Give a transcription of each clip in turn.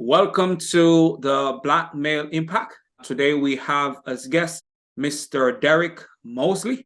Welcome to the Black Male Impact. Today we have as guest Mr. Derrick Mosley.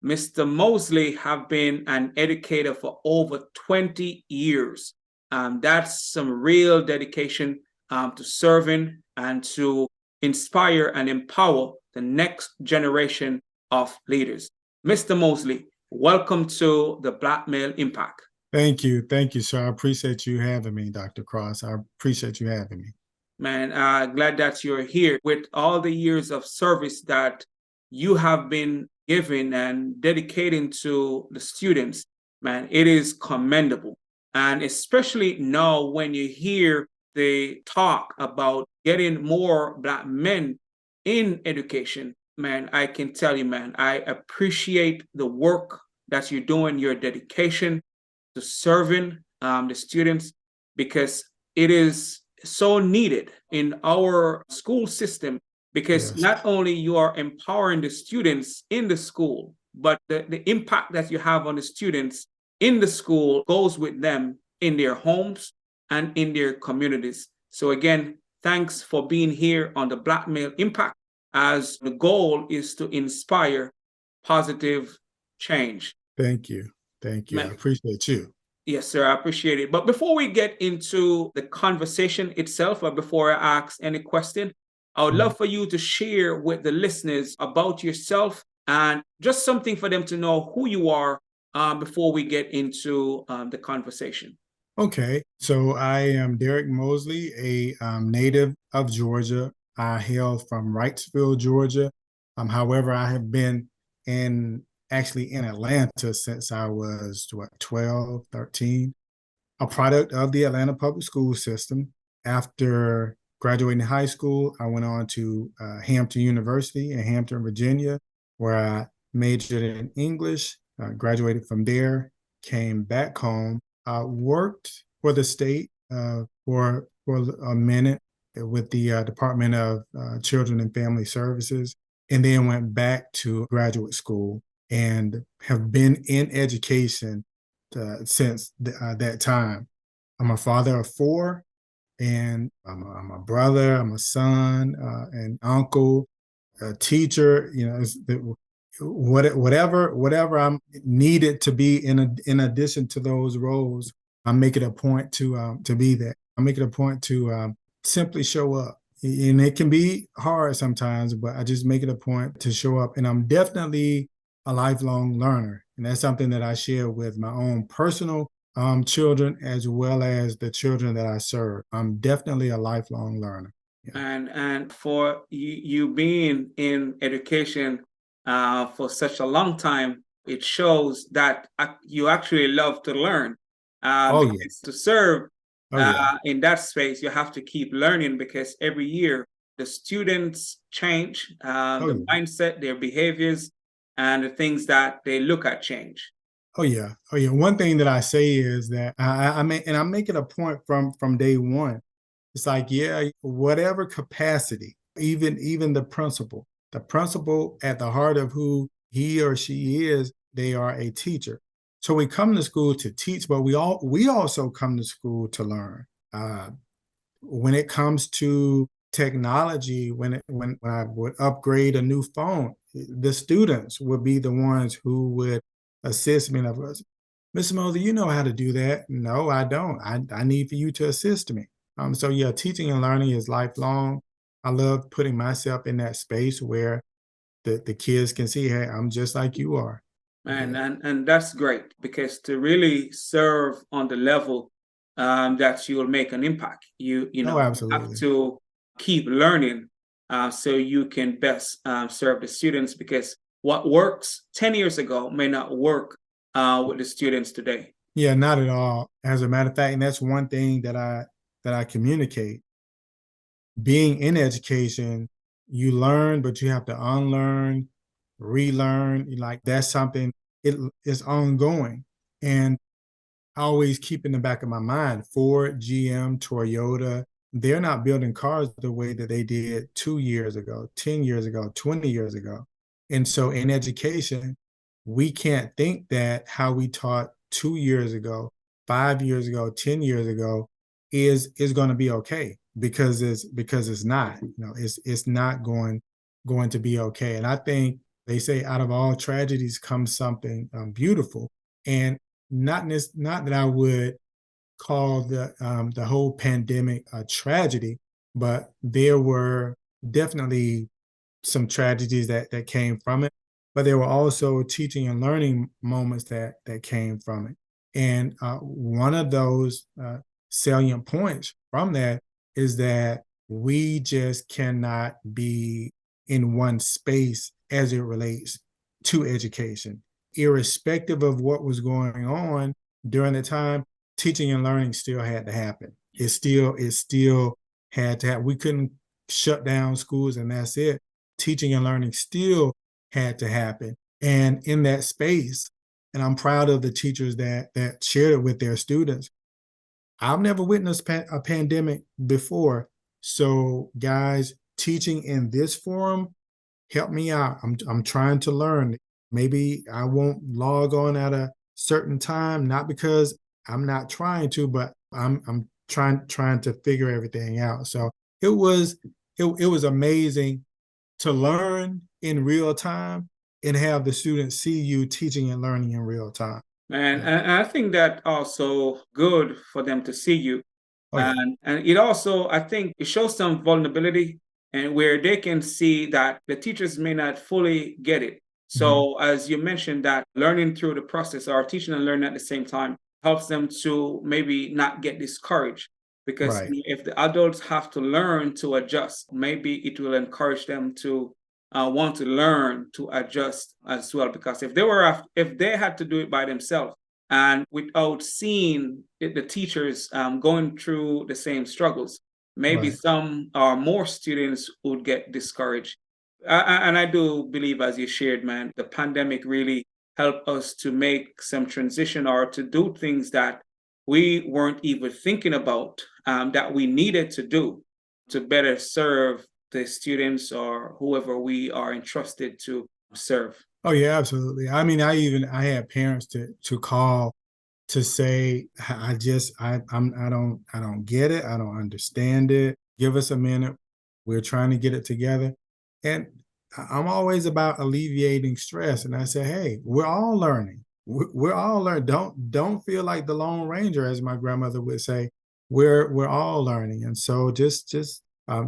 Mr. Mosley have been an educator for over 20 years. That's some real dedication to serving and to inspire and empower the next generation of leaders. Mr. Mosley, welcome to the Black Male Impact. Thank you. Thank you, sir. I appreciate you having me, Dr. Cross. I appreciate you having me. Man, glad that you're here with all the years of service that you have been giving and dedicating to the students. Man, it is commendable. And especially now when you hear the talk about getting more Black men in education, man, I can tell you, man, I appreciate the work that you're doing, your dedication to serving the students, because it is so needed in our school system, because Yes. not only you are empowering the students in the school, but the impact that you have on the students in the school goes with them in their homes and in their communities. So again, thanks for being here on the Black Male Impact, as the goal is to inspire positive change. Thank you. Thank you. I appreciate you. Yes, sir. I appreciate it. But before we get into the conversation itself, or before I ask any question, I would love for you to share with the listeners about yourself and just something for them to know who you are before we get into the conversation. Okay. So I am Derrick Mosley, a native of Georgia. I hail from Wrightsville, Georgia. However, I have been actually in Atlanta since I was 12, 13, a product of the Atlanta public school system. After graduating high school, I went on to Hampton University in Hampton, Virginia, where I majored in English, graduated from there, came back home, worked for the state for a minute with the Department of Children and Family Services, and then went back to graduate school and have been in education since that time. I'm a father of 4, and I'm a brother, I'm a son, an uncle, a teacher. You know, whatever I'm needed to be in addition to those roles, I make it a point to be that. I make it a point to simply show up. And it can be hard sometimes, but I just make it a point to show up. And I'm definitely a lifelong learner. And that's something that I share with my own personal children, as well as the children that I serve. I'm definitely a lifelong learner. Yeah. And for you being in education for such a long time, it shows that you actually love to learn. Because to serve in that space, you have to keep learning, because every year the students change, the mindset, their behaviors, and the things that they look at change. Oh yeah. One thing that I say is that I make it a point from day one. It's like, yeah, whatever capacity, even the principal at the heart of who he or she is, they are a teacher. So we come to school to teach, but we also come to school to learn. When it comes to technology, when I would upgrade a new phone, the students would be the ones who would assist me. Of us, Mr. Mosley, you know how to do that? No, I don't. I need for you to assist me. So yeah, teaching and learning is lifelong. I love putting myself in that space where the kids can see, hey, I'm just like you are. And that's great, because to really serve on the level that you will make an impact, you absolutely have to keep learning so you can best serve the students, because what works 10 years ago may not work with the students today. Yeah, not at all. As a matter of fact, and that's one thing that I communicate. Being in education, you learn, but you have to unlearn, relearn. Like, that's something, it is ongoing. And I always keep in the back of my mind, Ford, GM, Toyota, they're not building cars the way that they did 2 years ago, 10 years ago, 20 years ago. And so in education, we can't think that how we taught 2 years ago, 5 years ago, 10 years ago is going to be okay. because it's not, it's not going to be okay. And I think they say out of all tragedies comes something beautiful. And not that I would call the whole pandemic a tragedy, but there were definitely some tragedies that came from it, but there were also teaching and learning moments that came from it. And one of those salient points from that is that we just cannot be in one space as it relates to education, irrespective of what was going on during the time. Teaching and learning still had to happen. It still had to happen. We couldn't shut down schools and that's it. Teaching and learning still had to happen. And in that space, and I'm proud of the teachers that shared it with their students. I've never witnessed a pandemic before. So guys, teaching in this forum, help me out. I'm trying to learn. Maybe I won't log on at a certain time, not because I'm not trying to, but I'm trying to figure everything out. So it was amazing to learn in real time and have the students see you teaching and learning in real time. And, Yeah. and I think that also good for them to see you. Oh yeah. And it also, I think it shows some vulnerability and where they can see that the teachers may not fully get it. Mhm. So as you mentioned, that learning through the process or teaching and learning at the same time helps them to maybe not get discouraged. Because Right. if the adults have to learn to adjust, maybe it will encourage them to want to learn to adjust as well. Because if they had to do it by themselves and without seeing the teachers going through the same struggles, maybe Right. some or more students would get discouraged. And I do believe, as you shared, man, the pandemic really helped us to make some transition or to do things that we weren't even thinking about that we needed to do to better serve the students or whoever we are entrusted to serve. Oh yeah, absolutely. I mean, I had parents to call to say, I don't get it. I don't understand it. Give us a minute. We're trying to get it together. And I'm always about alleviating stress. And I say, hey, we're all learning. We're all learning. Don't feel like the Lone Ranger, as my grandmother would say. We're all learning. And so just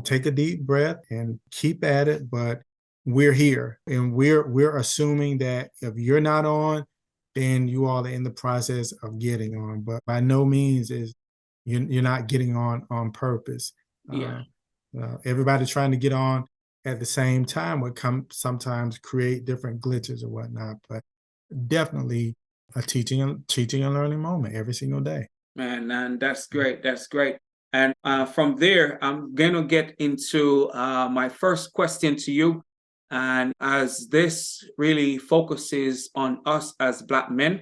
take a deep breath and keep at it. But we're here, and we're assuming that if you're not on, then you all are in the process of getting on. But by no means is you're not getting on purpose. Yeah. Uh, Everybody trying to get on at the same time would sometimes create different glitches or whatnot. But definitely a teaching and learning moment every single day. Man, and that's great. That's great. And from there, I'm going to get into my first question to you. And as this really focuses on us as Black men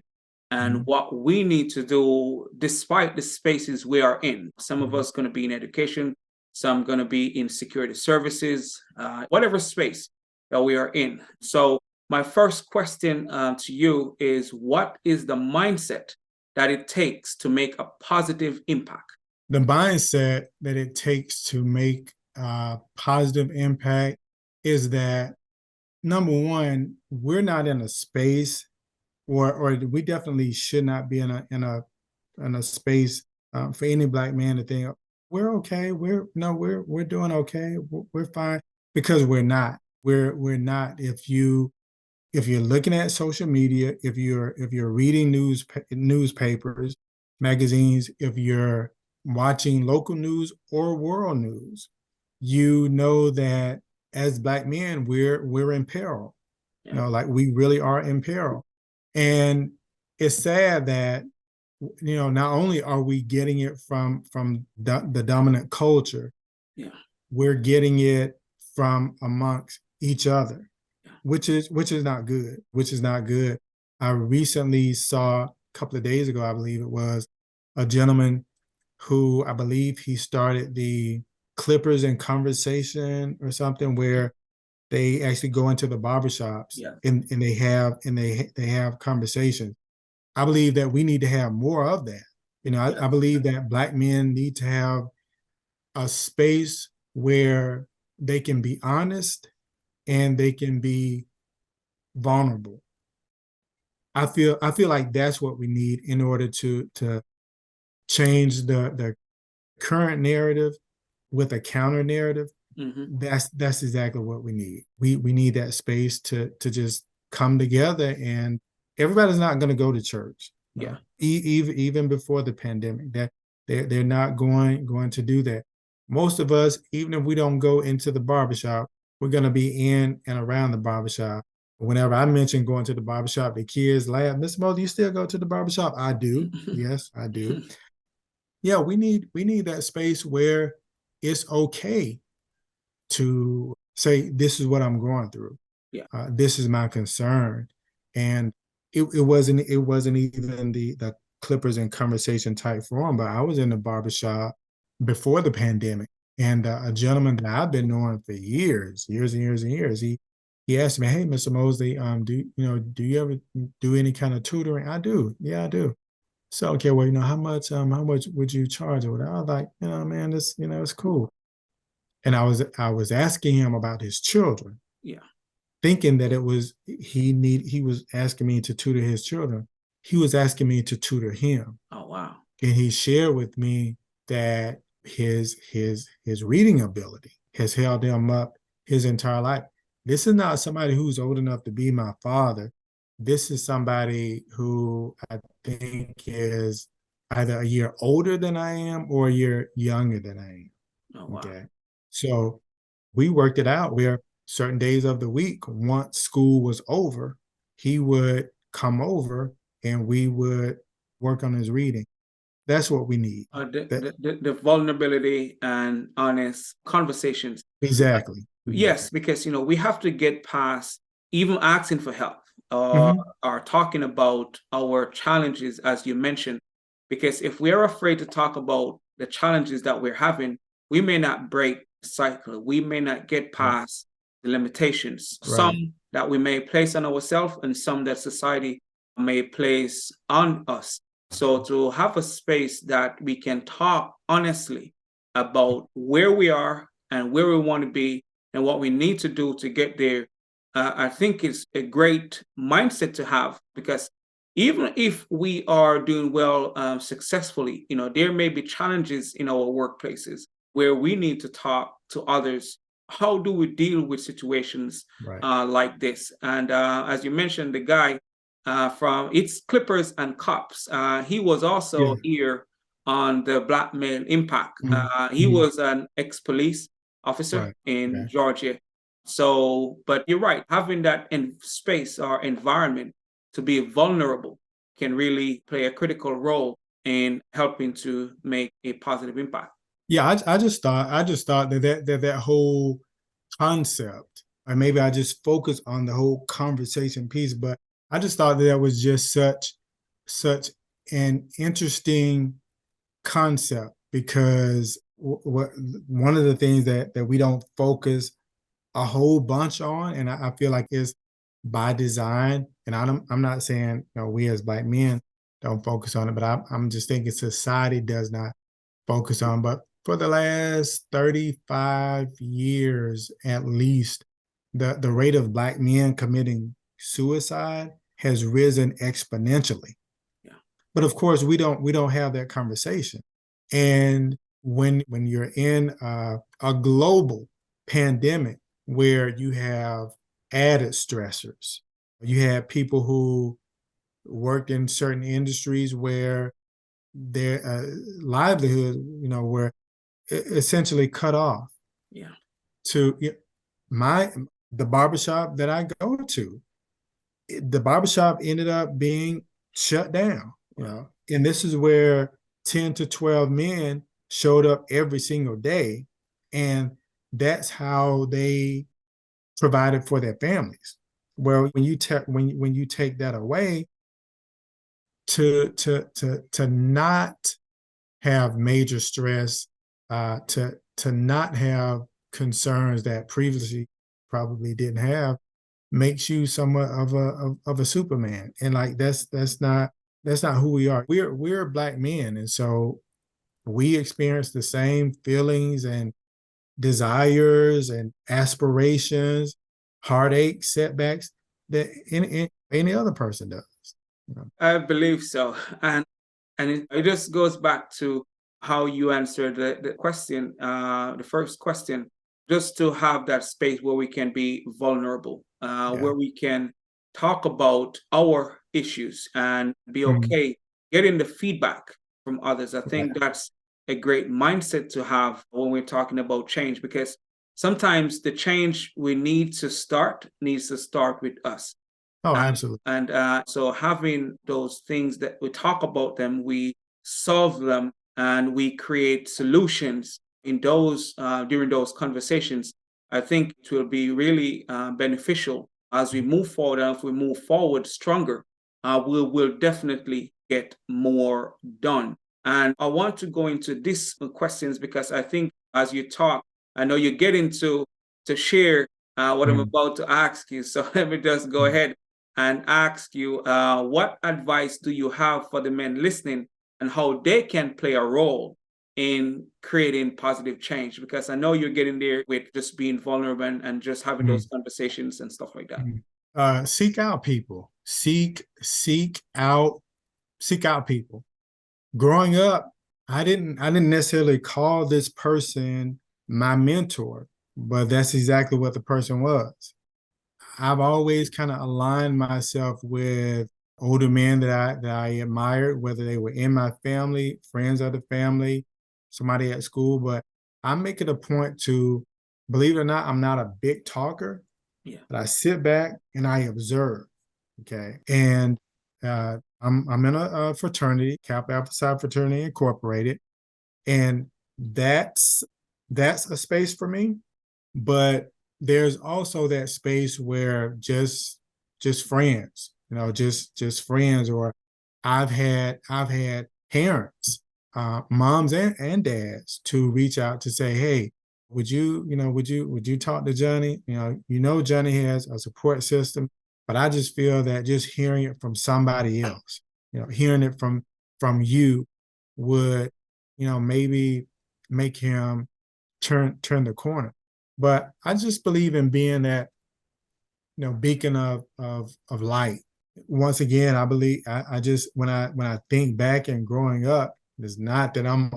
and Mhm. what we need to do despite the spaces we are in. Some of Mhm. us going to be in education, some going to be in security services, whatever space that we are in. So my first question to you is, what is the mindset that it takes to make a positive impact? The mindset that it takes to make a positive impact is that number one, we're not in a space, or we definitely should not be in a space for any Black man to think we're okay. We're doing okay. We're fine, because we're not. We're not. If you're looking at social media, if you're reading newspapers, magazines, if you're watching local news or world news, you know that as Black men, we're in peril. Yeah, Like we really are in peril. And it's sad that not only are we getting it from the dominant culture, yeah, we're getting it from amongst each other, yeah, which is not good. Which is not good. I recently saw a couple of days ago, I believe it was, a gentleman who I believe he started the Clippers in Conversation or something, where they actually go into the barbershops yeah. and they have conversations. I believe that we need to have more of that. I believe that Black men need to have a space where they can be honest and they can be vulnerable. I feel like that's what we need in order to change the current narrative with a counter narrative. Mm-hmm. That's exactly what we need. We need that space to just come together, and everybody's not going to go to church. Yeah. Even before the pandemic, that they're not going to do that. Most of us, even if we don't go into the barbershop, we're going to be in and around the barbershop. Whenever I mention going to the barbershop, the kids laugh. Mr. Mosley, you still go to the barbershop? I do. Yes, I do. Yeah, we need that space where it's okay to say, this is what I'm going through. Yeah. This is my concern. And it wasn't even the Clippers in conversation type forum, but I was in the barbershop before the pandemic. And a gentleman that I've been knowing for years and years and years, he asked me, "Hey, Mr. Mosley, do you ever do any kind of tutoring?" I do. Yeah, I do. So, okay, well, how much would you charge? Or whatever. I was like, man, this, it's cool. And I was asking him about his children, Yeah. thinking that he was asking me to tutor his children. He was asking me to tutor him. Oh, wow. And he shared with me that his reading ability has held him up his entire life. This is not somebody who's old enough to be my father. This is somebody who I think is either a year older than I am or a year younger than I am. Oh, wow. Okay. So we worked it out where certain days of the week, once school was over, he would come over and we would work on his reading. That's what we need. The vulnerability and honest conversations. Exactly. Yes, because we have to get past even asking for help Mhm. or talking about our challenges, as you mentioned. Because if we're afraid to talk about the challenges that we're having, we may not break the cycle. We may not get past the limitations, Right. some that we may place on ourselves and some that society may place on us. So to have a space that we can talk honestly about where we are and where we want to be and what we need to do to get there, I think is a great mindset to have, because even if we are doing well successfully, there may be challenges in our workplaces where we need to talk to others. How do we deal with situations Right. like this? And as you mentioned, the guy from It's Clippers and Cops, he was Yeah. also here on the Black Male Impact. Mhm. He Mhm. was an ex-police officer Right. in Okay. Georgia. So, but you're right, having that in space or environment to be vulnerable can really play a critical role in helping to make a positive impact. Yeah, I just thought that whole concept, or maybe I just focus on the whole conversation piece, but I just thought that was just such an interesting concept because what one of the things that we don't focus a whole bunch on, and I feel like is by design. And I'm not saying we as Black men don't focus on it, but I'm just thinking society does not focus on. But for the last 35 years at least, the rate of Black men committing suicide has risen exponentially. Yeah. But of course, we don't have that conversation. And when you're in a global pandemic where you have added stressors, you have people who worked in certain industries where their livelihood, were essentially cut off. Yeah. To my the barbershop that I go to, the barbershop ended up being shut down, Wow. and this is where 10 to 12 men showed up every single day. And that's how they provided for their families. Well, when you take that away, to not have major stress, to not have concerns that previously probably didn't have, makes you somewhat of a Superman. And like that's not who we are. We're Black men, and so we experience the same feelings and desires and aspirations, heartache, setbacks that any other person does. You know? I believe so. And it just goes back to how you answered the question, the first question, just to have that space where we can be vulnerable, Yeah. where we can talk about our issues and be Mhm. okay getting the feedback from others. I Yeah. think that's a great mindset to have when we're talking about change, because sometimes the change we need to start needs to start with us. Oh, absolutely. And so having those things that we talk about them, we solve them, and we create solutions in those during those conversations. I think it will be really beneficial as we move forward. And if we move forward stronger, we will definitely get more done. And I want to go into these questions because I think as you talk, I know you're getting to share what I'm Mm, about to ask you. So let me just go mm, ahead and ask you, what advice do you have for the men listening and how they can play a role in creating positive change? Because I know you're getting there with just being vulnerable and just having those mm, conversations and stuff like that. mm. Seek out people. Seek out people. Growing up, I didn't necessarily call this person my mentor, but that's exactly what the person was. I've always kind of aligned myself with older men that I admired, whether they were in my family, friends of the family, somebody at school. But I make it a point to, believe it or not, I'm not a big talker, Yeah. but I sit back and I observe. Okay, and I'm in a fraternity, Kappa Alpha Psi Fraternity Incorporated, and that's a space for me. But there's also that space where just friends, just friends, or I've had parents, moms and dads, to reach out to say, hey, would you talk to Johnny? Johnny has a support system, but I just feel that just hearing it from somebody else, hearing it from you would, maybe make him turn the corner. But I just believe in being that, beacon of light. Once again, I believe I just when I think back and growing up, it's not that I'm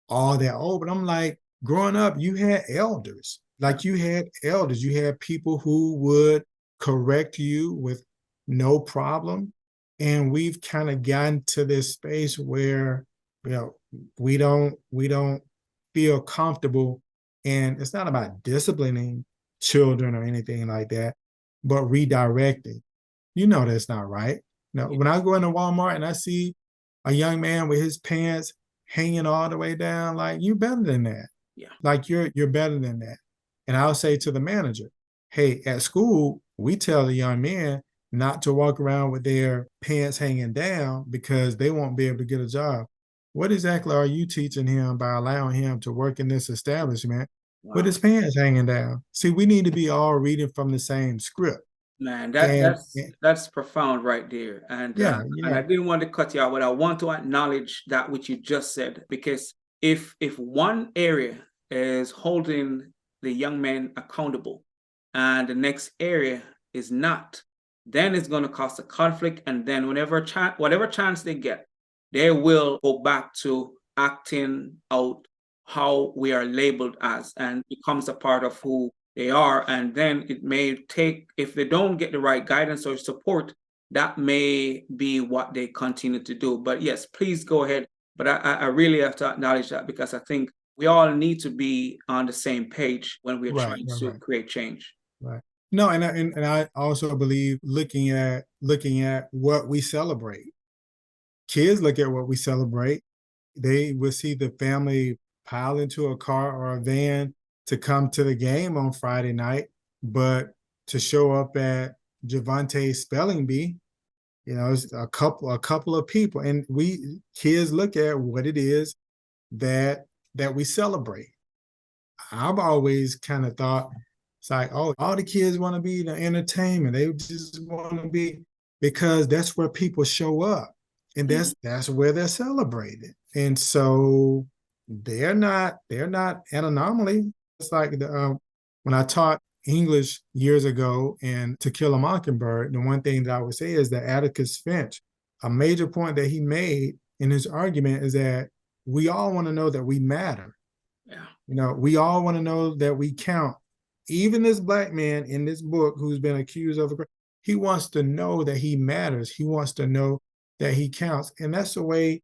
all that old, but I'm like, growing up, you had elders. Like, you had people who would correct you with no problem. And we've kind of gotten to this space where, you know, we don't feel comfortable. And it's not about disciplining children or anything like that, but redirecting. That's not right. Yeah. When I go into Walmart and I see a young man with his pants hanging all the way down, like, you're better than that. Yeah. Like, you're better than that. And I'll say to the manager, hey, at school, we tell the young men not to walk around with their pants hanging down because they won't be able to get a job. What exactly are you teaching him by allowing him to work in this establishment with Wow. his pants hanging down? See, we need to be all reading from the same script. Man, And that's profound right there. yeah, And I yeah, didn't want to cut you out, but I want to acknowledge that which you just said, because if one area is holding the young man accountable and the next area is not, then it's going to cause a conflict. And then whatever chance they get, they will go back to acting out how we are labeled as, and becomes a part of who they are. And then it may take, if they don't get the right guidance or support, that may be what they continue to do. But yes, please go ahead. But I really have to acknowledge that, because I think we all need to be on the same page when we're right, trying right, to right, create change. right. No, and I also believe looking at what we celebrate. Kids look at what we celebrate. They will see the family pile into a car or a van to come to the game on Friday night, but to show up at Javante's spelling bee, it's a couple of people, and we kids look at what it is that we celebrate. I've always kind of thought it's like, oh, all the kids want to be the entertainment. They just want to be, because that's where people show up, and Mhm. that's where they're celebrated. And so they're not an anomaly. It's like when I taught English years ago and To Kill a Mockingbird, the one thing that I would say is that Atticus Finch, a major point that he made in his argument is that we all want to know that we matter. Yeah. We all want to know that we count. Even this black man in this book who's been accused of a crime, he wants to know that he matters. He wants to know that he counts. And that's the way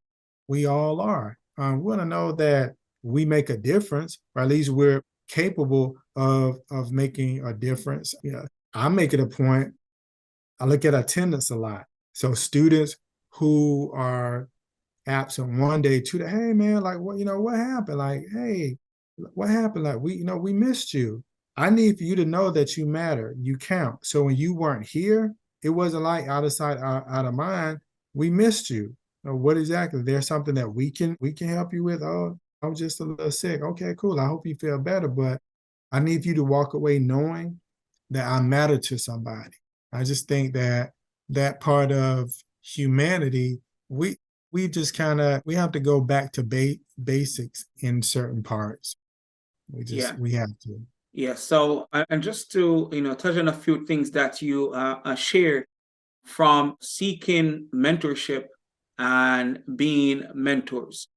we all are. We want to know that we make a difference, or at least we're capable of making a difference. I make it a point. I look at attendance a lot. So students who are absent one day, 2 days, hey man, like what happened? Like, hey, what happened? Like we missed you. I need for you to know that you matter, you count. So when you weren't here, it wasn't like out of sight, out of mind. We missed you. What exactly? There's something that we can help you with. Oh, I'm just a little sick. Okay, cool. I hope you feel better, but I need you to walk away knowing that I matter to somebody. I just think that that part of humanity, we just we have to go back to basics in certain parts. Yeah. We have to. Yeah. So, and just to, touch on a few things that you shared from seeking mentorship and being mentors.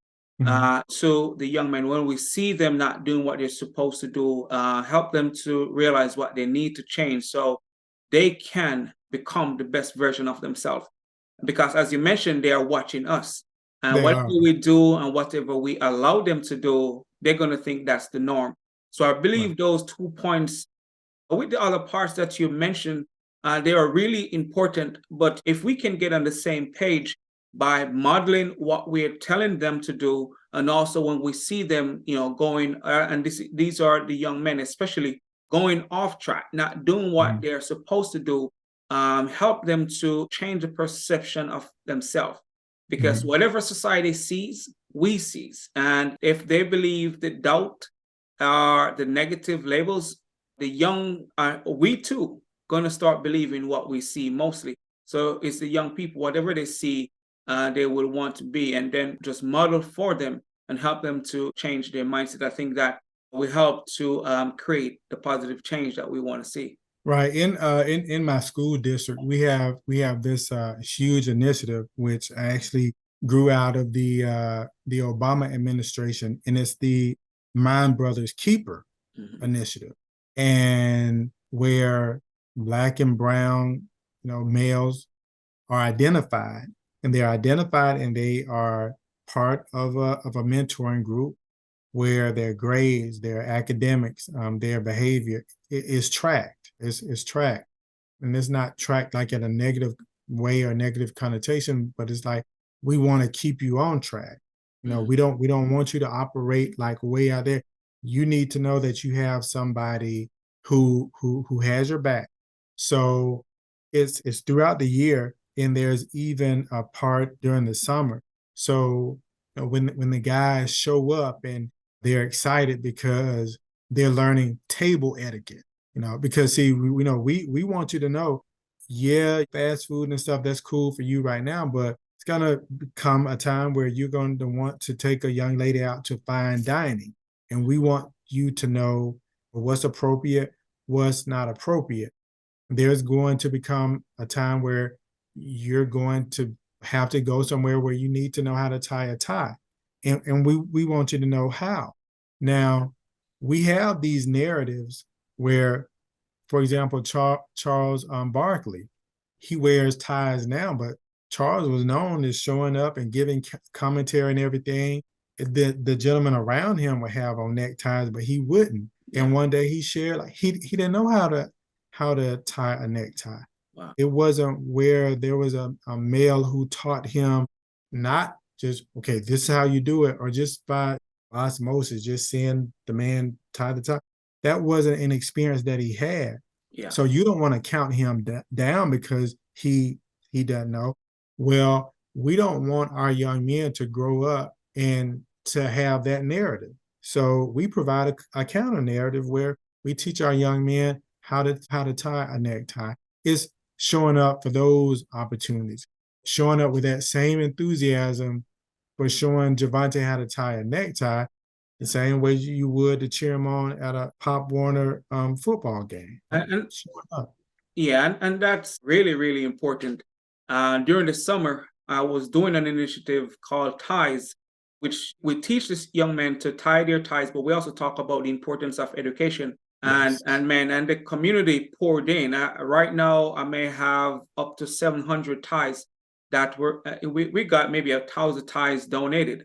Mhm. So the young men, when we see them not doing what they're supposed to do, help them to realize what they need to change so they can become the best version of themselves. Because as you mentioned, they are watching us. And They whatever are. we do and whatever we allow them to do, they're going to think that's the norm. So I Right. believe those 2 points with the other parts that you mentioned, they are really important. But if we can get on the same page by modeling what we're telling them to do, and also when we see them, going, and these are the young men, especially going off track, not doing what Mhm. they're supposed to do, help them to change the perception of themselves. Because Mhm. whatever society sees, we sees. And if they believe the doubt or the negative labels, the young, we too, going to start believing what we see mostly. So it's the young people, whatever they see, they will want to be, and then just model for them and help them to change their mindset. I think that will help to create the positive change that we want to see. Right. In my school district, we have this huge initiative which actually grew out of the Obama administration, and it's the Mind Brothers Keeper Mhm. initiative, and where black and brown, males are identified, and they're identified, and they are part of a mentoring group where their grades, their academics, their behavior is tracked. It's tracked, and it's not tracked like in a negative way or negative connotation, but it's like we want to keep you on track. Mhm. We don't want you to operate like way out there. You need to know that you have somebody who has your back. So it's throughout the year, and there's even a part during the summer. So when the guys show up and they're excited because they're learning table etiquette, because see, we want you to know, yeah, fast food and stuff, that's cool for you right now, but it's gonna come a time where you're going to want to take a young lady out to fine dining, and we want you to know what's appropriate, what's not appropriate. There's going to become a time where you're going to have to go somewhere where you need to know how to tie a tie, and we want you to know how. Now, we have these narratives where, for example, Charles Barkley, he wears ties now, but Charles was known as showing up and giving commentary and everything. The gentlemen around him would have on neckties, but he wouldn't. Yeah. And one day he shared, like, he didn't know how to tie a necktie. Wow. It wasn't where there was a male who taught him, not just, okay, this is how you do it, or just by osmosis, just seeing the man tie the tie. That wasn't an experience that he had. Yeah. So you don't want to count him down because he doesn't know. Well, we don't want our young men to grow up and to have that narrative. So we provide a counter narrative where we teach our young men how to tie a necktie. It's showing up for those opportunities, showing up with that same enthusiasm for showing Javante how to tie a necktie. the same way you would to cheer them on at a Pop Warner football game. And Show up. yeah, and that's really, really important. During the summer, I was doing an initiative called Ties, which we teach this young men to tie their ties, but we also talk about the importance of education. Yes. And the community poured in. Right now, I may have up to 700 ties that we got maybe 1,000 ties donated.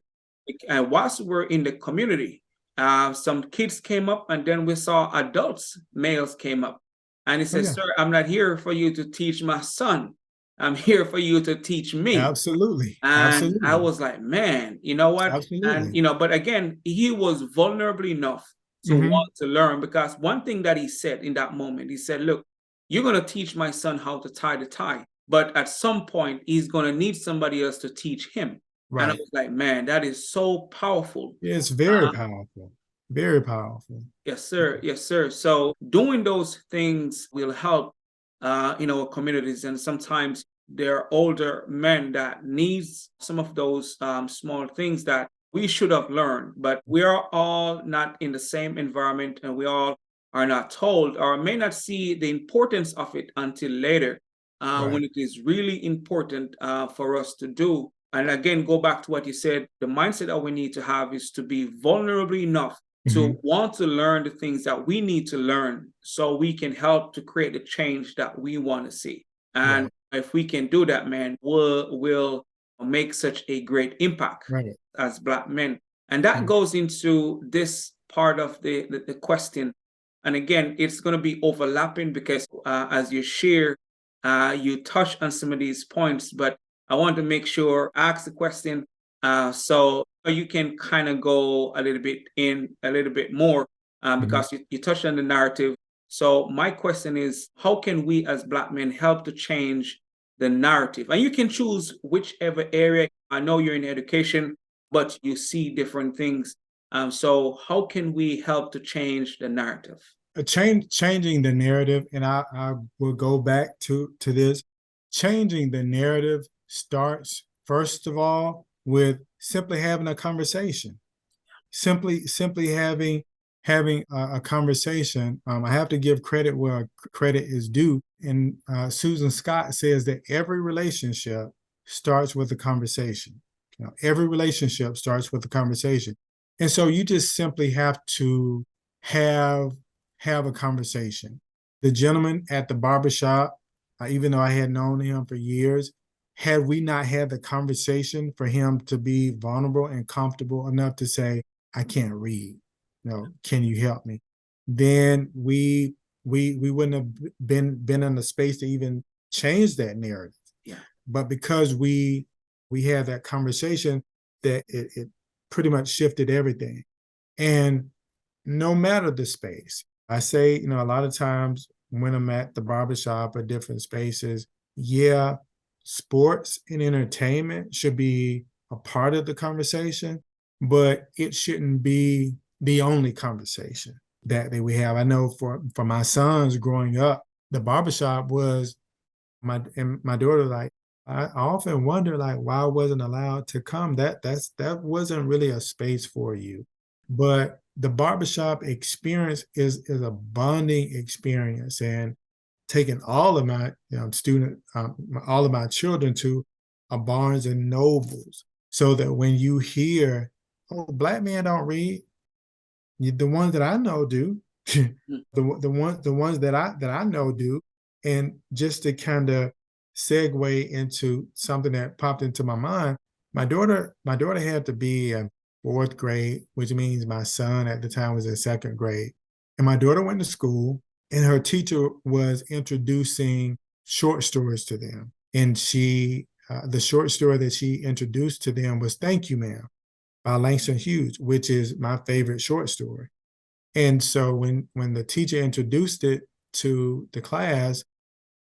And whilst we're in the community, some kids came up, and then we saw adults, males came up. And he Oh says, yeah. "Sir, I'm not here for you to teach my son. I'm here for you to teach me." Absolutely. And I Absolutely. was like, man, you know what? And, Absolutely. but again, he was vulnerable enough to Hmm. want to learn, because one thing that he said in that moment, he said, look, you're going to teach my son how to tie the tie, but at some point, he's going to need somebody else to teach him. And I Right. was like, man, that is so powerful. It's very Uh, powerful. Very powerful. Yes, sir. Yes, sir. So doing those things will help in our communities. And sometimes there are older men that needs some of those small things that we should have learned, but we are all not in the same environment, and we all are not told or may not see the importance of it until later, when Right. it is really important for us to do. And again, go back to what you said, the mindset that we need to have is to be vulnerable enough to Hmm. want to learn the things that we need to learn, so we can help to create the change that we want to see. And Right. if we can do that, man, we'll make such a great impact Right. as Black men. And that Mm. goes into this part of the question. And again, it's going to be overlapping because as you share, you touch on some of these points, but I want to make sure, ask the question so you can kind of go a little bit more, Mhm. because you touched on the narrative. So my question is, how can we as Black men help to change the narrative? And you can choose whichever area. I know you're in education, but you see different things. So how can we help to change the narrative? Changing the narrative, and I will go back to this. Changing the narrative starts first of all with simply having a conversation. Simply having a conversation. I have to give credit where credit is due. And Susan Scott says that every relationship starts with a conversation. You know, every relationship starts with a conversation. And so you just simply have to have have a conversation. The gentleman at the barbershop, even though I had known him for years, had we not had the conversation for him to be vulnerable and comfortable enough to say, I can't read. Can you help me? Then we wouldn't have been in the space to even change that narrative. Yeah. But because we had that conversation, that it pretty much shifted everything. And no matter the space, I say, a lot of times when I'm at the barbershop or different spaces, yeah, sports and entertainment should be a part of the conversation, but it shouldn't be the only conversation that we have. I know for my sons growing up, the barbershop was my daughter, like, I often wonder, like, why I wasn't allowed to come. That wasn't really a space for you. But the barbershop experience is a bonding experience. And taking all of my all of my children to a Barnes and Nobles, so that when you hear, oh, Black men don't read, the ones that I know do. Mm. The ones that I know do. And just to kind of segue into something that popped into my mind, my daughter had to be in fourth grade, which means my son at the time was in second grade. And my daughter went to school, and her teacher was introducing short stories to them. And the short story that she introduced to them was "Thank You, Ma'am" by Langston Hughes, which is my favorite short story. And so when the teacher introduced it to the class,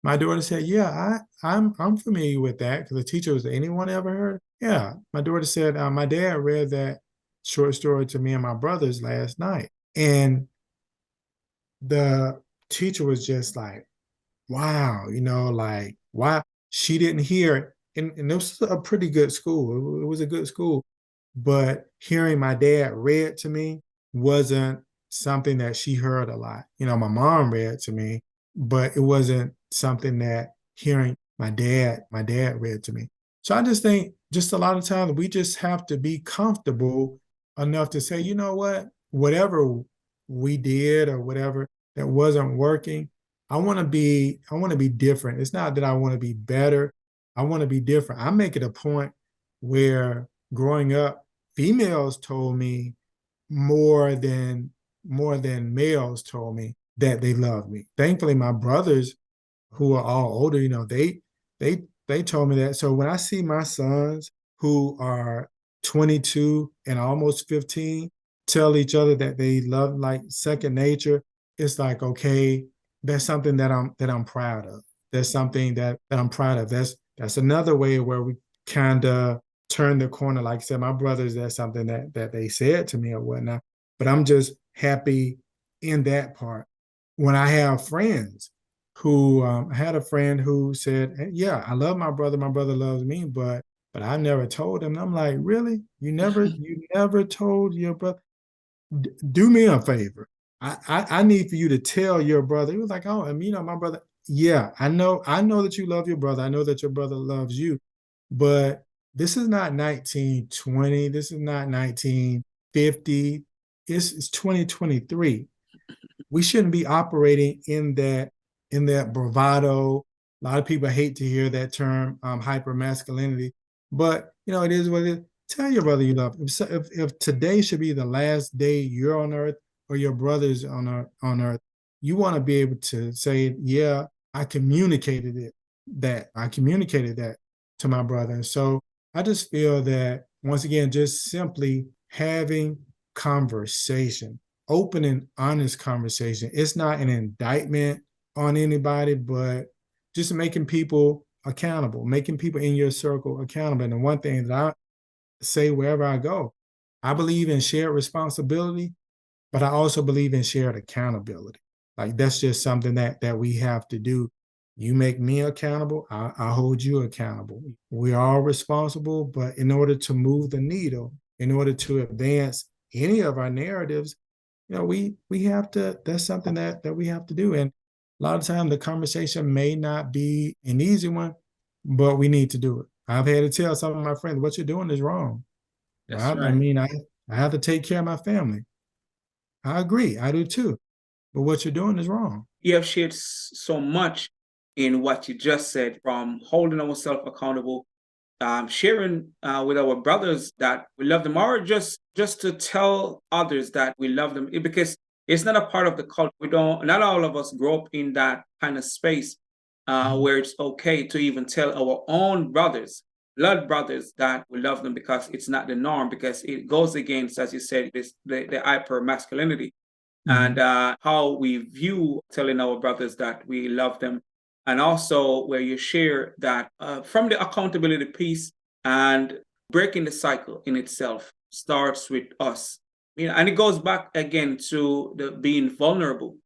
my daughter said, "Yeah, I'm familiar with that." Because the teacher was, "Anyone ever heard?" Yeah, my daughter said, "My dad read that short story to me and my brothers last night." And the teacher was just like, "Wow, like, why she didn't hear it?" And this was a pretty good school. It was a good school. but hearing my dad read to me wasn't something that she heard a lot. You know, my mom read to me, but it wasn't something that hearing my dad read to me. So I just think just a lot of times we just have to be comfortable enough to say, you know what, whatever we did or whatever that wasn't working, I want to be different. It's not that I want to be better. I want to be different. I make it a point where growing up, females told me more than males told me that they loved me. Thankfully, my brothers who are all older, you know, they told me that. So when I see my sons who are 22 and almost 15 tell each other that they love like second nature, it's like, okay, that's something that I'm proud of. That's something that I'm proud of. That's another way where we kind of turn the corner. Like I said, my brothers, that's something that they said to me or whatnot. But I'm just happy in that part. When I have friends who I had a friend who said, "Hey, yeah, I love my brother. My brother loves me, but I never told him." And I'm like, really? You never told your brother? Do me a favor. I need for you to tell your brother. He was like, oh, and you know, my brother. Yeah, I know that you love your brother. I know that your brother loves you, but this is not 1920. This is not 1950. It's 2023. We shouldn't be operating in that bravado. A lot of people hate to hear that term, hyper masculinity, but you know it is what it is. Tell your brother you love him. If today should be the last day you're on earth or your brother's on earth, you want to be able to say, yeah, I communicated that to my brother. And so I just feel that once again, just simply having conversation, open and honest conversation. It's not an indictment on anybody, but just making people accountable, making people in your circle accountable. And the one thing that I say wherever I go, I believe in shared responsibility, but I also believe in shared accountability. Like that's just something that we have to do. You make me accountable, I hold you accountable. We're all responsible, but in order to move the needle, in order to advance any of our narratives, you know, we have to, that's something that we have to do. And a lot of times the conversation may not be an easy one, but we need to do it. I've had to tell some of my friends, what you're doing is wrong. That's Well, I right. mean, I have to take care of my family. I agree. I do too. But what you're doing is wrong. You have shared so much in what you just said, from holding ourselves accountable, sharing with our brothers that we love them, or just to tell others that we love them, because it's not a part of the culture. We don't. Not all of us grow up in that kind of space where it's okay to even tell our own brothers, blood brothers, that we love them, because it's not the norm. Because it goes against, as you said, the hyper masculinity, and Mhm. how we view telling our brothers that we love them. And also where you share that from the accountability piece, and breaking the cycle in itself starts with us. You know, and it goes back again to the being vulnerable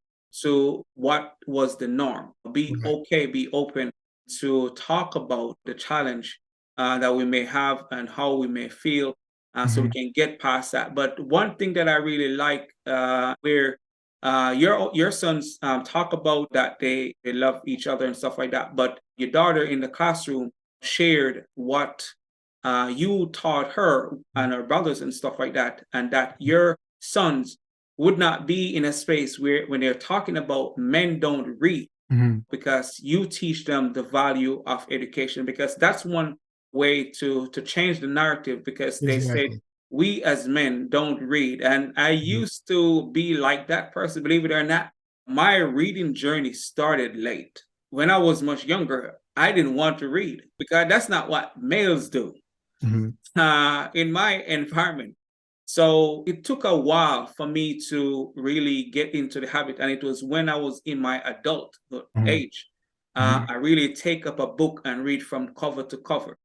to what was the norm. Be Right. okay, be open to talk about the challenge that we may have and how we may feel, so we Mhm. can get past that. But one thing that I really like, where your sons talk about that they love each other and stuff like that, but your daughter in the classroom shared what you taught her and her brothers and stuff like that, and that your sons would not be in a space where when they're talking about men don't read, Mhm. because you teach them the value of education, because that's one way to change the narrative, because they said Exactly. we as men don't read. And I Mhm. used to be like that person, believe it or not. My reading journey started late. When I was much younger, I didn't want to read because that's not what males do Mhm. in my environment. So it took a while for me to really get into the habit. And it was when I was in my adult Mhm. age, Mhm. I really take up a book and read from cover to cover.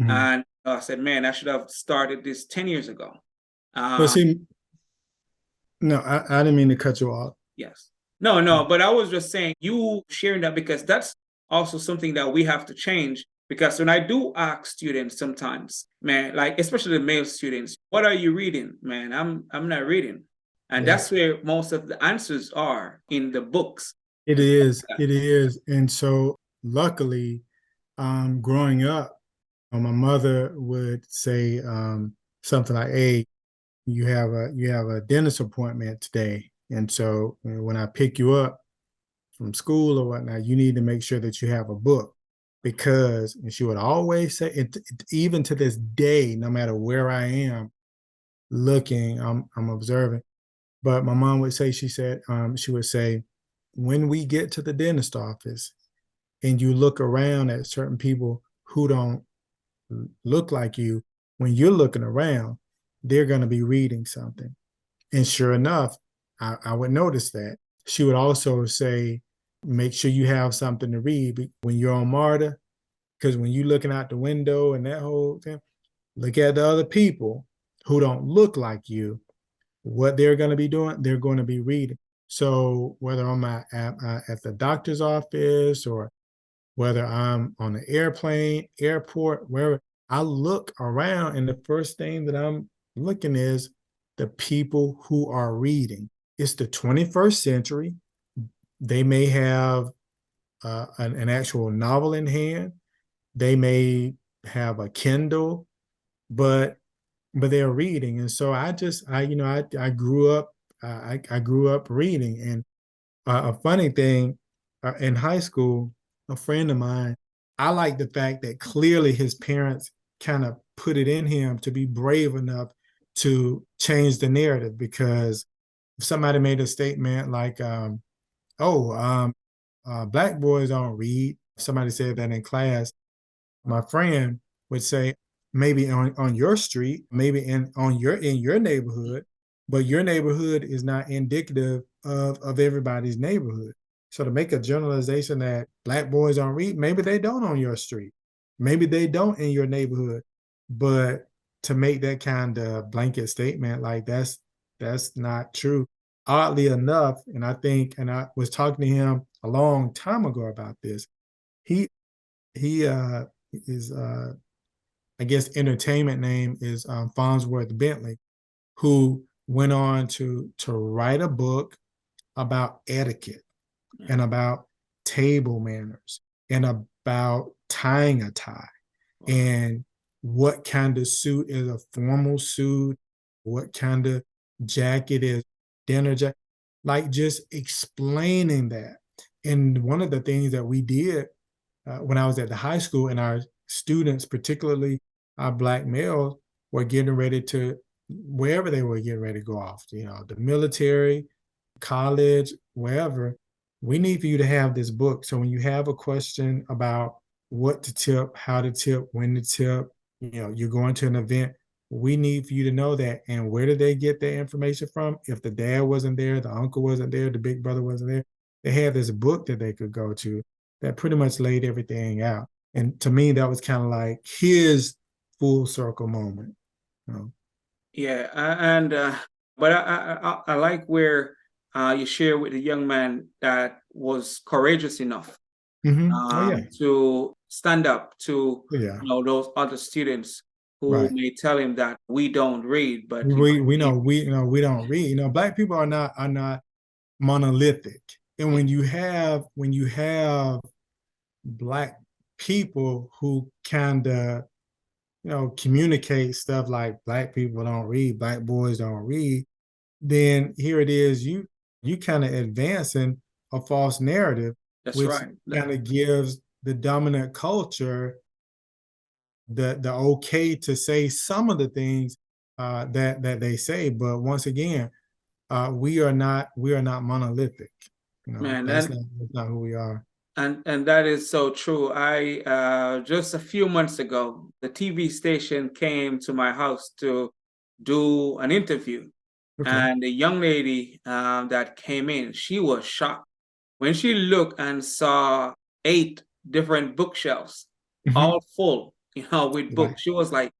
Mhm. And I said, man, I should have started this 10 years ago. But Uh, see, no, I didn't mean to cut you off. yes. No, no, but I was just saying, you sharing that, because that's also something that we have to change. Because when I do ask students sometimes, man, like especially the male students, what are you reading? Man, I'm not reading. And Yeah. that's where most of the answers are in the books. It is. It is. And so luckily, growing up, my mother would say something like, "Hey, you have a dentist appointment today, and so when I pick you up from school or whatnot, you need to make sure that you have a book because." And she would always say, even to this day, no matter where I am looking, I'm observing. But my mom would say, she would say, when we get to the dentist office and you look around at certain people who don't look like you, when you're looking around, they're going to be reading something. And sure enough, I would notice that. She would also say, make sure you have something to read when you're on MARTA, because when you're looking out the window and that whole thing, look at the other people who don't look like you. What they're going to be doing, they're going to be reading. So whether I'm at the doctor's office or whether I'm on the airplane, airport, wherever, I look around and the first thing that I'm looking is the people who are reading. It's the 21st century. They may have an actual novel in hand. They may have a Kindle, but they're reading. And so I grew up, I grew up reading. And a funny thing, in high school, a friend of mine, I like the fact that clearly his parents kind of put it in him to be brave enough to change the narrative, because if somebody made a statement like, oh, black boys don't read. Somebody said that in class. My friend would say, maybe on your street, maybe in your neighborhood, but your neighborhood is not indicative of everybody's neighborhood. So to make a generalization that black boys don't read, maybe they don't on your street, maybe they don't in your neighborhood, but to make that kind of blanket statement, like that's not true. Oddly enough, and I was talking to him a long time ago about this. He he is I guess entertainment name is Farnsworth Bentley, who went on to write a book about etiquette and about table manners and about tying a tie and what kind of suit is a formal suit, what kind of jacket is dinner jacket, like just explaining that. And one of the things that we did when I was at the high school, and our students, particularly our black males, were getting ready to wherever they were getting ready to go off, the military, college, wherever. We need for you to have this book. So when you have a question about what to tip, how to tip, when to tip, you're going to an event, we need for you to know that. And where did they get their information from? If the dad wasn't there, the uncle wasn't there, the big brother wasn't there, they had this book that they could go to that pretty much laid everything out. And to me, that was kind of like his full circle moment. You know? Yeah, and but I like where you share with the young man that was courageous enough Oh yeah, to stand up to yeah, those other students who right. may tell him that we don't read, but We know we don't read. Black people are not monolithic. And when you have black people who kind of communicate stuff like black people don't read, black boys don't read, then here it is, you kind of advancing a false narrative, that's which right. kind of gives the dominant culture the okay to say some of the things that they say. But once again, we are not monolithic. Man, That's not who we are. and that is so true. I just a few months ago, the TV station came to my house to do an interview, Okay. and the young lady that came in, she was shocked when she looked and saw 8 different bookshelves, Hmm. all full, with Right. books. She was like,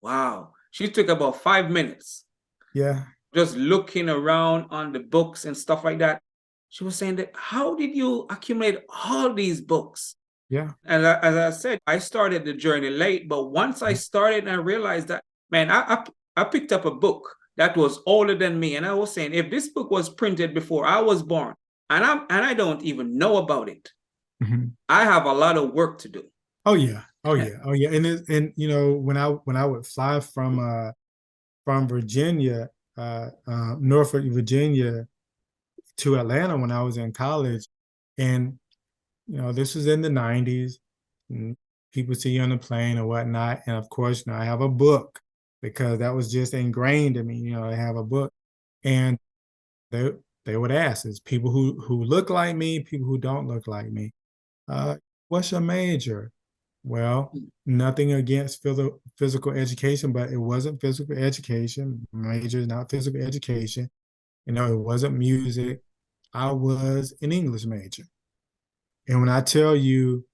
"Wow!" She took about 5 minutes Yeah. just looking around on the books and stuff like that. She was saying that, how did you accumulate all these books? Yeah. And as I said, I started the journey late, but once I started, I realized that, man, I picked up a book that was older than me, and I was saying, if this book was printed before I was born, and I don't even know about it, Mhm. I have a lot of work to do. Oh yeah. Oh yeah. Oh yeah. And you know, when I would fly from Virginia, Norfolk, Virginia to Atlanta when I was in college, and you know, this was in the 90s. And people see you on the plane or whatnot. And of course, you know, I have a book because that was just ingrained in me. You know, I have a book. And they they would ask, is people who look like me, people who don't look like me. Uh, what's your major? Well, nothing against physical education, but it wasn't physical education. Major is not physical education. You know, it wasn't music. I was an English major. And when I tell you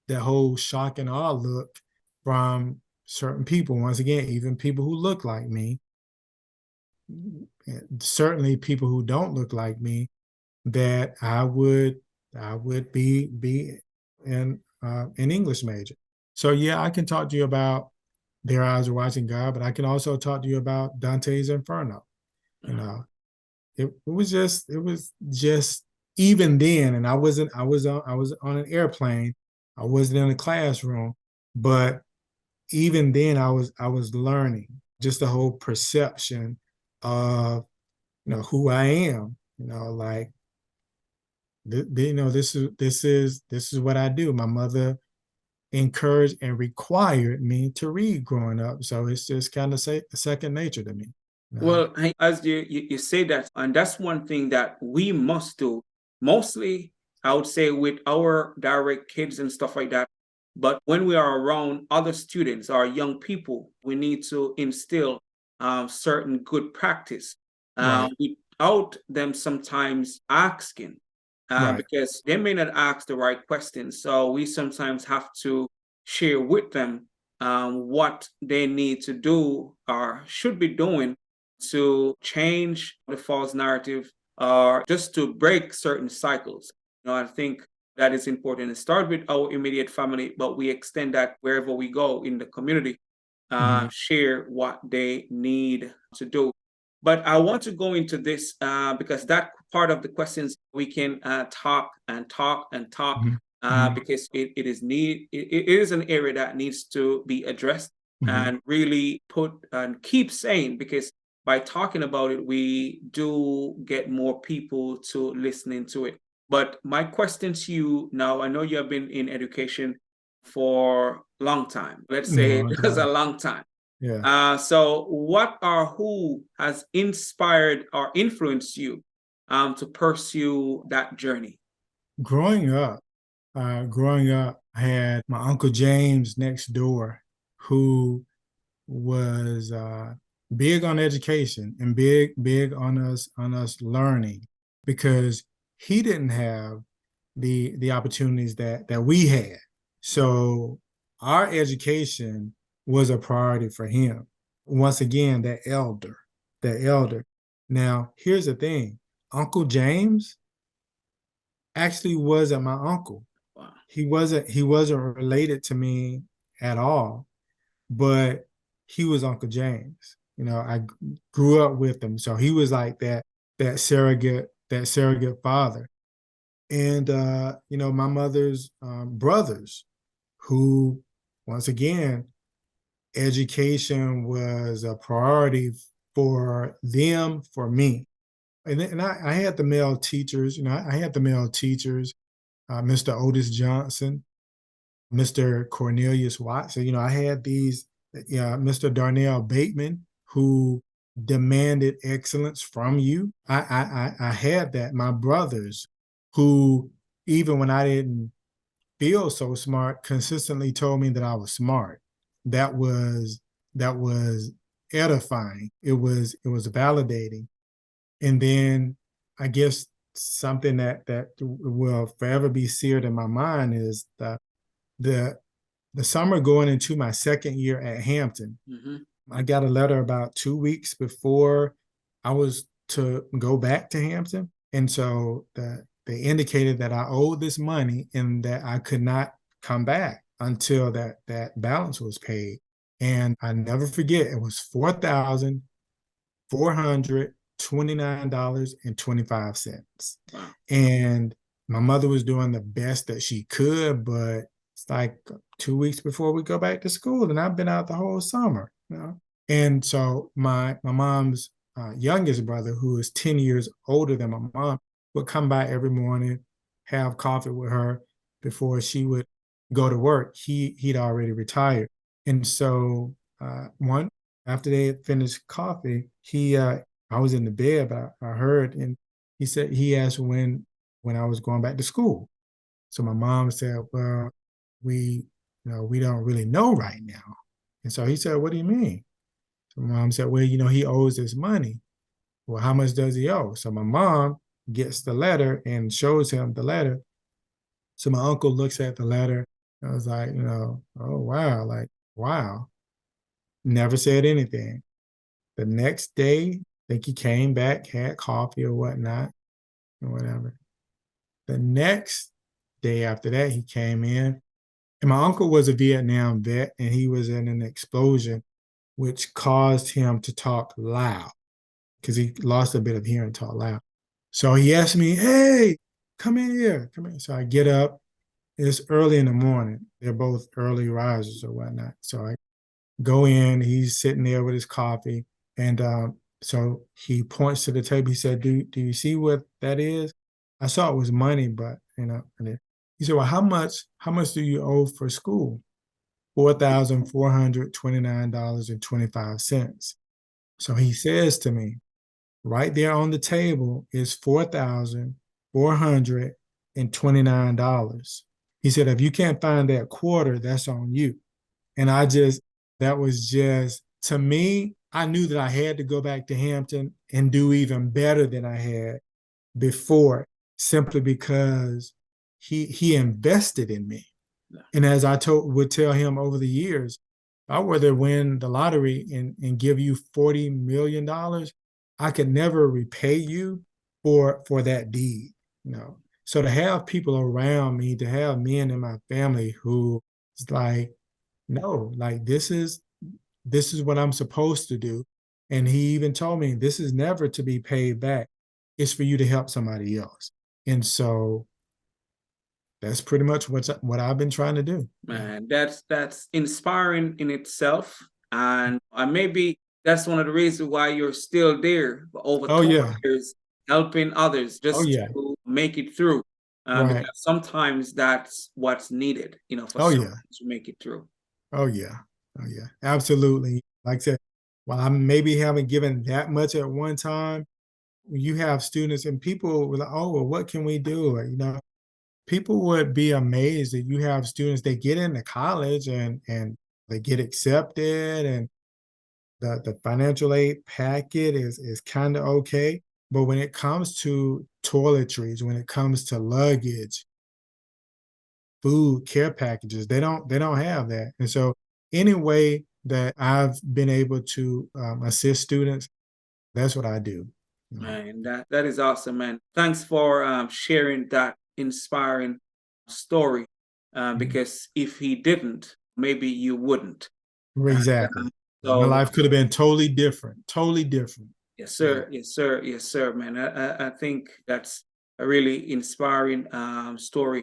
that whole shock and awe look from certain people, once again, even people who look like me, certainly people who don't look like me, that I would be in an English major. So yeah, I can talk to you about Their Eyes Are Watching God, but I can also talk to you about Dante's Inferno. You know, it was just even then, and I was on an airplane. I wasn't in a classroom, but even then I was learning just the whole perception of, you know, who I am. You know, like you know, this is what I do. My mother encouraged and required me to read growing up, so it's just kind of say second nature to me. You know? Well, as you say that, and that's one thing that we must do. Mostly, I would say with our direct kids and stuff like that. But when we are around other students or young people, we need to instill certain good practice Right, without them sometimes asking, right. because they may not ask the right questions. So we sometimes have to share with them what they need to do or should be doing to change the false narrative or just to break certain cycles. You know, I think that is important. It starts with our immediate family, but we extend that wherever we go in the community, Mhm, share what they need to do. But I want to go into this because that part of the questions we can talk and talk and talk mhm, mhm, because it is it is an area that needs to be addressed mhm. and really put and keep saying, because by talking about it we do get more people to listen into it. But my question to you now, I know you have been in education for a long time, let's say Long just a time. long time. Yeah. So what or who has inspired or influenced you to pursue that journey? Growing up, I had my Uncle James next door who was big on education and big on us learning because he didn't have the opportunities that we had. So our education was a priority for him. Once again, that elder. Now, here's the thing. Uncle James actually wasn't my uncle. Wow. He wasn't related to me at all, but he was Uncle James. You know, I grew up with him, so he was like that surrogate father. And you know, my mother's brothers, who once again, education was a priority for them, for me. And I had the male teachers, you know, I had the male teachers, Mr. Otis Johnson, Mr. Cornelius Watson. You know, I had these, Mr. Darnell Bateman, who demanded excellence from you. I had that. My brothers, who even when I didn't feel so smart, consistently told me that I was smart. That was that was edifying. It was validating. And then I guess something that will forever be seared in my mind is the the summer going into my second year at Hampton. Mm-hmm. I got a letter about 2 weeks before I was to go back to Hampton. And so they indicated that I owed this money and that I could not come back until that balance was paid. And I never forget, it was $4,429.25. Wow. And my mother was doing the best that she could, but it's like 2 weeks before we go back to school, and I've been out the whole summer, you know. And so my mom's youngest brother, who is 10 years older than my mom, would come by every morning, have coffee with her before she would go to work. He'd already retired, and so one after they had finished coffee, I was in the bed, but I heard, and he asked when I was going back to school. So my mom said, "Well, we don't really know right now." And so he said, "What do you mean?" So my mom said, "Well, he owes this money." Well, how much does he owe? So my mom gets the letter and shows him the letter. So my uncle looks at the letter. I was like, oh wow, like wow. Never said anything. The next day, I think he came back, had coffee or whatnot, or whatever. The next day after that, he came in, and my uncle was a Vietnam vet, and he was in an explosion, which caused him to talk loud because he lost a bit of hearing, talk loud. So he asked me, "Hey, come in here, come in." So I get up. It's early in the morning. They're both early risers or whatnot. So I go in. He's sitting there with his coffee, and so he points to the table. He said, "Do you see what that is?" I saw it was money, but And he said, "Well, how much do you owe for school?" $4,429.25. So he says to me, right there on the table is $4,429. He said, "If you can't find that quarter, that's on you." And that was just, to me, I knew that I had to go back to Hampton and do even better than I had before, simply because he invested in me. And as would tell him over the years, if I were to win the lottery and give you $40 million, I could never repay you for that deed. So to have people around me, to have men in my family who is like, no, like this is what I'm supposed to do. And he even told me, this is never to be paid back. It's for you to help somebody else. And so that's pretty much what I've been trying to do. Man, that's inspiring in itself. And maybe that's one of the reasons why you're still there for over Oh 20 yeah. years, helping others Oh just yeah. to make it through. Right. Because sometimes that's what's needed, for Oh someone yeah. to make it through. Oh yeah. Oh yeah. Absolutely. Like I said, while I maybe haven't given that much at one time, you have students and people were like, "Oh, well, what can we do?" People would be amazed that you have students, they get into college and they get accepted, and the financial aid packet is kind of okay. But when it comes to toiletries, when it comes to luggage, food, care packages, they don't have that. And so any way that I've been able to assist students, that's what I do. Man, that is awesome, man. Thanks for sharing that inspiring story. Mhm. Because if he didn't, maybe you wouldn't. And Exactly. My so life could have been totally different, totally different. yes, Yeah. sir. Yes, sir. Yes, sir, man. I think that's a really inspiring story.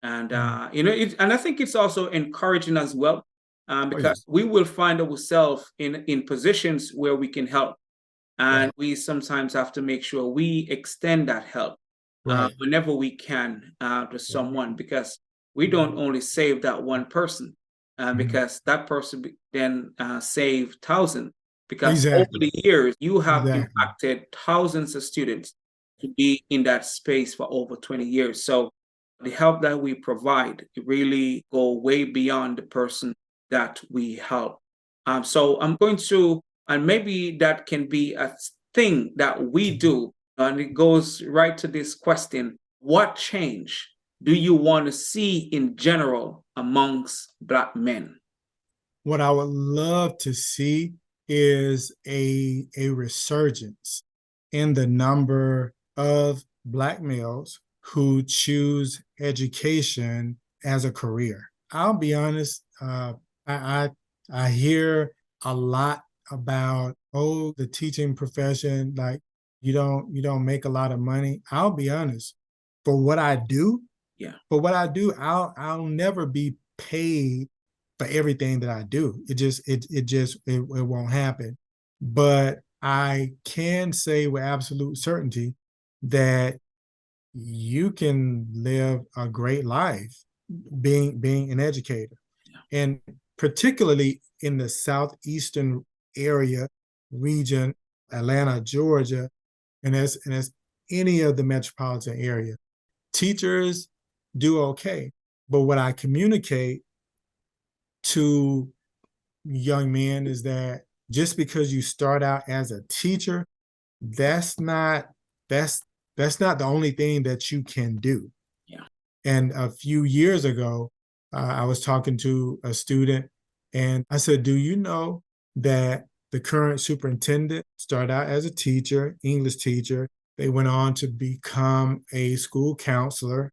And Mhm. and I think it's also encouraging as well, Oh yeah. because we will find ourselves in positions where we can help, and Right. we sometimes have to make sure we extend that help Right. whenever we can to Yeah. someone, because we don't only save that one person, Mhm. because that person then save thousands, because over Exactly. the years you have Exactly. impacted thousands of students to be in that space for over 20 years. So the help that we provide really go way beyond the person that we help. So I'm going to, and maybe that can be a thing that we do, and it goes right to this question: what change do you want to see in general amongst Black men? What I would love to see is a resurgence in the number of Black males who choose education as a career. I'll be honest, I hear a lot about, oh, the teaching profession, like you don't make a lot of money. I'll be honest, for what I do, Yeah. I'll never be paid for everything that I do. It won't happen. But I can say with absolute certainty that you can live a great life being an educator. And particularly in the southeastern area region, Atlanta, Georgia, and as any of the metropolitan area, teachers do okay. But what I communicate to young men is that just because you start out as a teacher, that's not that's that's not the only thing that you can do. Yeah. And a few years ago, I was talking to a student, and I said, "Do you know that the current superintendent started out as a teacher, English teacher? They went on to become a school counselor.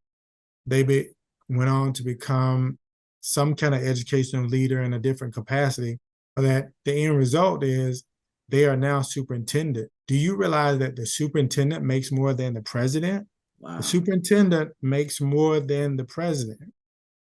Went on to become some kind of educational leader in a different capacity. That the end result is they are now superintendent. Do you realize that the superintendent makes more than the president? The Wow. superintendent makes more than the president.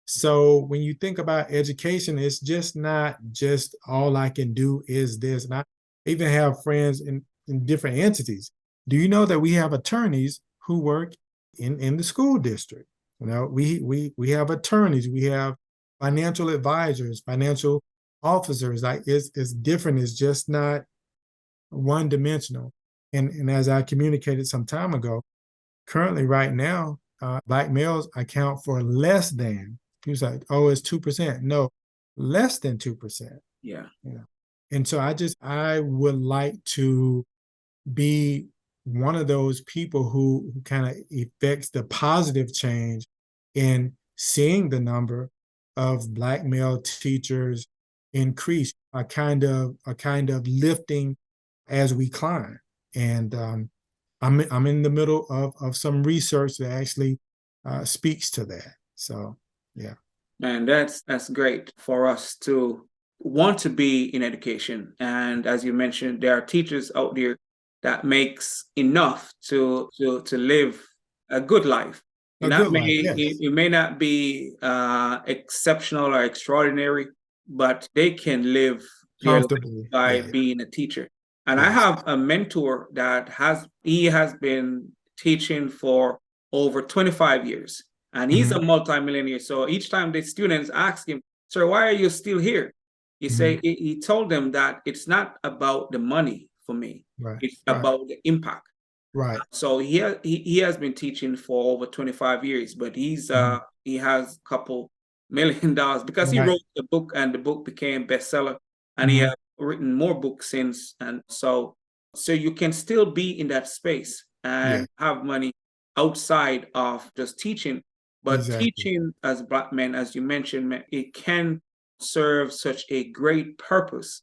So when you think about education, it's just not just all I can do is this. And I even have friends in different entities. Do you know that we have attorneys who work in the school district? You know, we have attorneys, we have financial advisors, financial officers. Like it's different. It's just not one dimensional. And as I communicated some time ago, currently right now, Black males account for less than. He was like, "Oh, it's 2%." No, less than 2%. Yeah. Yeah. And so I would like to be one of those people who kind of effects the positive change in seeing the number of Black male teachers increase, a kind of lifting as we climb. And I'm in the middle of some research that actually speaks to that. So yeah. Man, that's great for us to want to be in education. And as you mentioned, there are teachers out there that makes enough to live a good life. A And that good may life, yes. it may not be exceptional or extraordinary, but they can live their life Comfortably. by Yeah, yeah. being a teacher. And I Yes. have a mentor that has been teaching for over 25 years. And he's a Hmm. multimillionaire. So each time the students ask him, "Sir, why are you still here?" Hmm. He told them that it's not about the money for me. Right. It's Right. about the impact. Right. So he has been teaching for over 25 years, but Mhm. he has a couple $1 million because he Right. wrote the book and the book became bestseller, and he Hmm. has written more books since. And so you can still be in that space Yeah. and have money outside of just teaching. But Exactly. teaching as Black men, as you mentioned, it can serve such a great purpose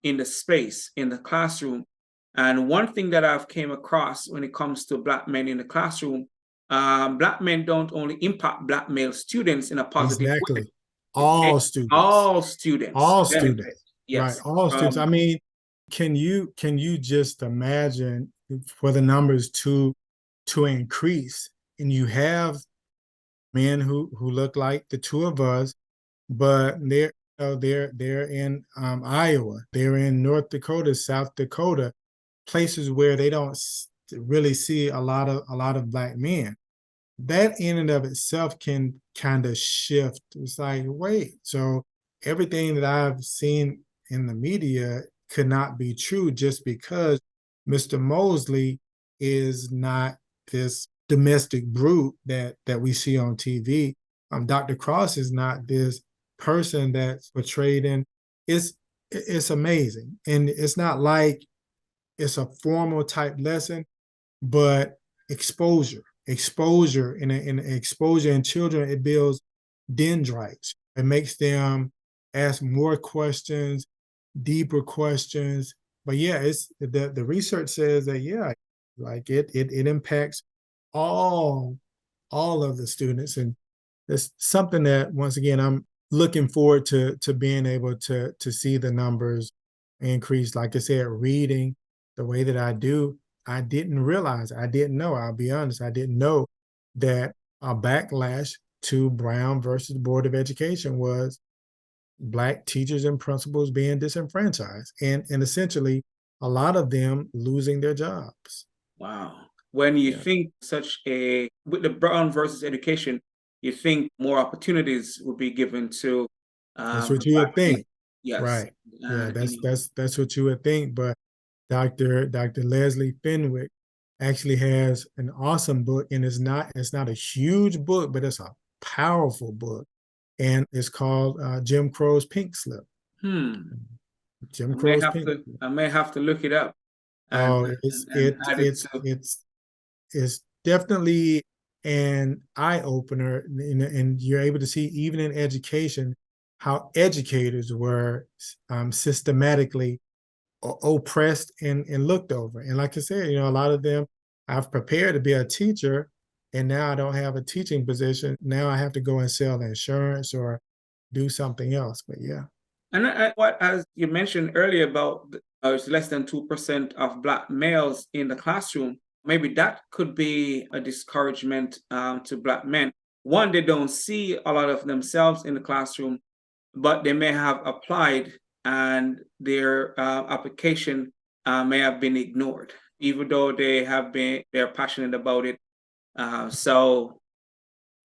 in the space in the classroom. And one thing that I've came across when it comes to Black men in the classroom, Black men don't only impact Black male students in a positive way. Exactly. All students. All students All benefit. students. Right. Yes. All students. I mean, can you just imagine for the numbers to increase, and you have men who look like the two of us, but they're in Iowa, they're in North Dakota, South Dakota, places where they don't really see a lot of Black men. That in and of itself can kind of shift. It's like, wait, so everything that I've seen in the media could not be true just because Mr. Mosley is not this domestic brute that we see on TV. Dr. Cross is not this person that's portrayed in. It's amazing, and it's not like it's a formal type lesson, but exposure in exposure in children, it builds dendrites. It makes them ask more questions, deeper questions. But yeah, it's the research says that, yeah, like it impacts all all of the students. And it's something that, once again, I'm looking forward to being able to see the numbers increase. Like I said, reading the way that I do, I didn't realize, I didn't know, I'll be honest, I didn't know that a backlash to Brown versus the Board of Education was Black teachers and principals being disenfranchised, and essentially a lot of them losing their jobs. Wow. When you Yeah, think with the Brown versus education, you think more opportunities would be given to that's the what you Black would youth. think. Yes. Right. Yeah, You know, that's what you would think. But Dr. Leslie Fenwick actually has an awesome book, and it's not a huge book, but it's a powerful book, and it's called Jim Crow's Pink Slip. hmm. Jim Crow's Pink Slip. I may have to look it up and Oh, and add it to. it's definitely an eye opener, and you're able to see even in education how educators were systematically oppressed and looked over. And like I said, a lot of them, I've prepared to be a teacher, and now I don't have a teaching position. Now I have to go and sell insurance or do something else. But yeah. And what, as you mentioned earlier about it's less than 2% of Black males in the classroom, maybe that could be a discouragement to Black men. One, they don't see a lot of themselves in the classroom, but they may have applied and their application may have been ignored, even though they're passionate about it. So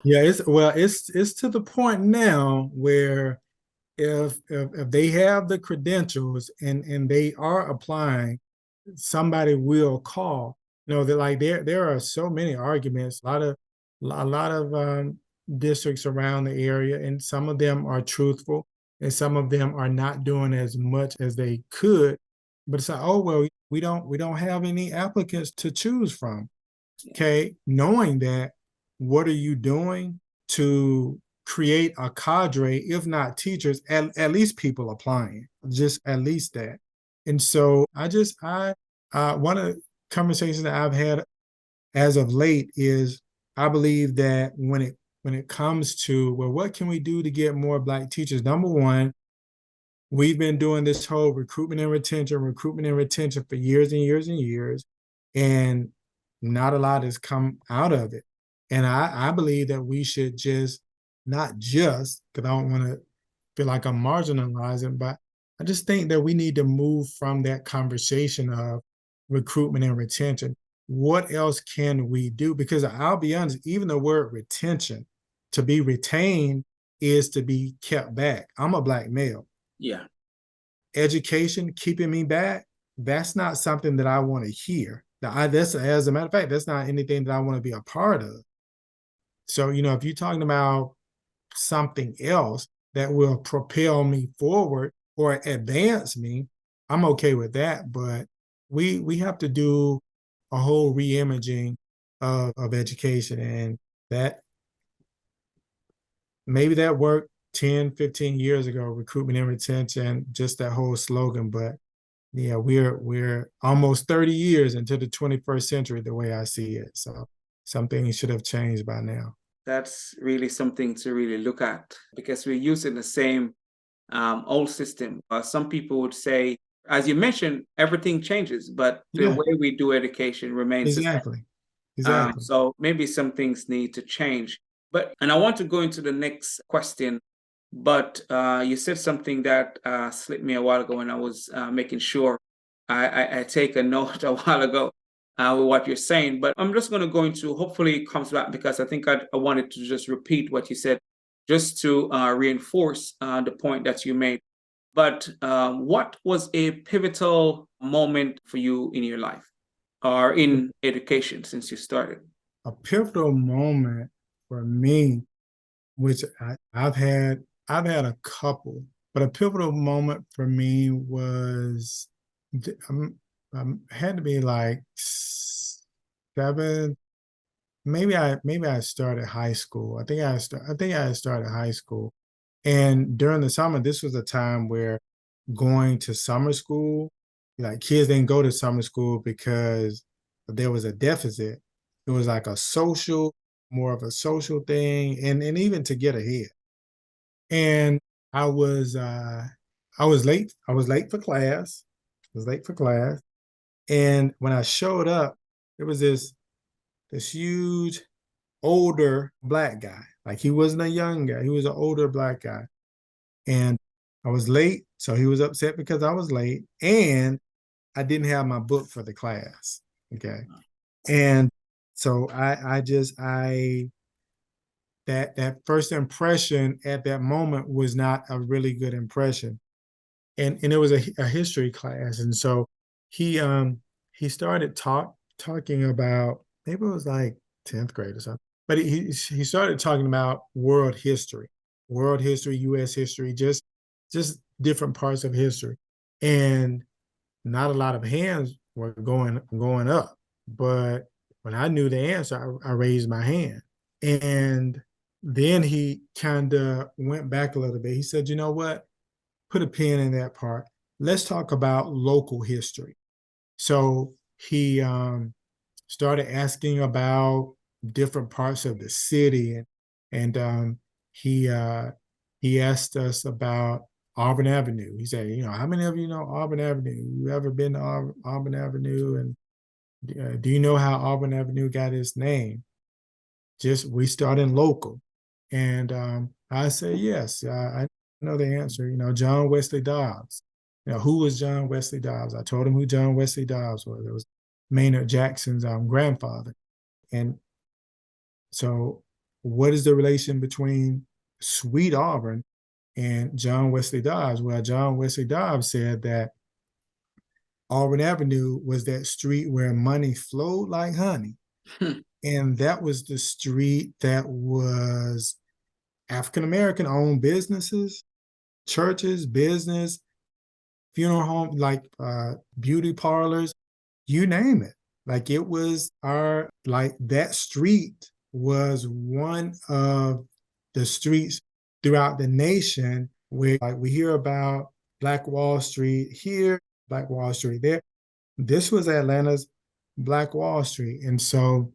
Yeah, it's to the point now where if they have the credentials and they are applying, somebody will call. That, like, there are so many arguments, a lot of districts around the area, and some of them are truthful, and some of them are not doing as much as they could. But it's like, oh well, we don't have any applicants to choose from. Okay, knowing that, what are you doing to create a cadre, if not teachers, at least people applying, just at least that. And so I one of the conversations that I've had as of late is, I believe that when it comes to, well, what can we do to get more Black teachers? Number one, we've been doing this whole recruitment and retention for years and years and years, and not a lot has come out of it. And I believe that we should just, not just, because I don't want to feel like I'm marginalizing, but I just think that we need to move from that conversation of recruitment and retention. What else can we do? Because I'll be honest, even the word retention, to be retained is to be kept back. I'm a Black male. yeah, Education keeping me back, that's not something that I want to hear. That's, as a matter of fact, that's not anything that I want to be a part of. So, if you're talking about something else that will propel me forward or advance me, I'm okay with that. But we have to do a whole reimaging of education, and that maybe that worked 10, 15 years ago, recruitment and retention, just that whole slogan. But yeah, we're almost 30 years into the 21st century, the way I see it. So some things should have changed by now. that's really something to really look at because we're using the same old system. Some people would say, as you mentioned, everything changes, but the Yeah, way we do education remains the same. exactly. Exactly. So maybe some things need to change. And I want to go into the next question, but you said something that slipped me a while ago, and I was making sure I take a note a while ago with what you're saying. But I'm just going to go into, hopefully it comes back because I think I wanted to just repeat what you said, just to reinforce the point that you made. But what was a pivotal moment for you in your life or in education since you started? A pivotal moment for me, which I've had a couple, but a pivotal moment for me was, had to be like seven. Maybe I started high school. I think I started high school, and during the summer, this was a time where going to summer school, like, kids didn't go to summer school because there was a deficit. It was like a social more of a social thing, and even to get ahead. And I was uh I was late. I was late for class. I was late for class. And when I showed up, there was this huge older black guy. Like he wasn't a young guy. He was an older black guy. And I was late, so he was upset because I was late, and I didn't have my book for the class. Okay. And so I that first impression at that moment was not a really good impression. And it was a history class. And so he started talking about, maybe it was like 10th grade or something. But he started talking about world history, US history, just different parts of history. And not a lot of hands were going up. But when I knew the answer, I raised my hand. And then he kind of went back a little bit. He said, you know what? Put a pin in that part. Let's talk about local history. So he started asking about different parts of the city, and he asked us about Auburn Avenue. He said, how many of you know Auburn Avenue? You ever been to Auburn Avenue? And do you know how Auburn Avenue got its name? Just we started local. And I said, yes, I know the answer. John Wesley Dobbs. Who was John Wesley Dobbs? I told him who John Wesley Dobbs was. It was Maynard Jackson's grandfather. And so what is the relation between Sweet Auburn and John Wesley Dobbs? Well, John Wesley Dobbs said that Auburn Avenue was that street where money flowed like honey. And that was the street that was African-American owned businesses, churches, business, funeral home, like beauty parlors, you name it. Like it was that street was one of the streets throughout the nation where, like, we hear about Black Wall Street here, Black Wall Street there. This was Atlanta's Black Wall Street. And so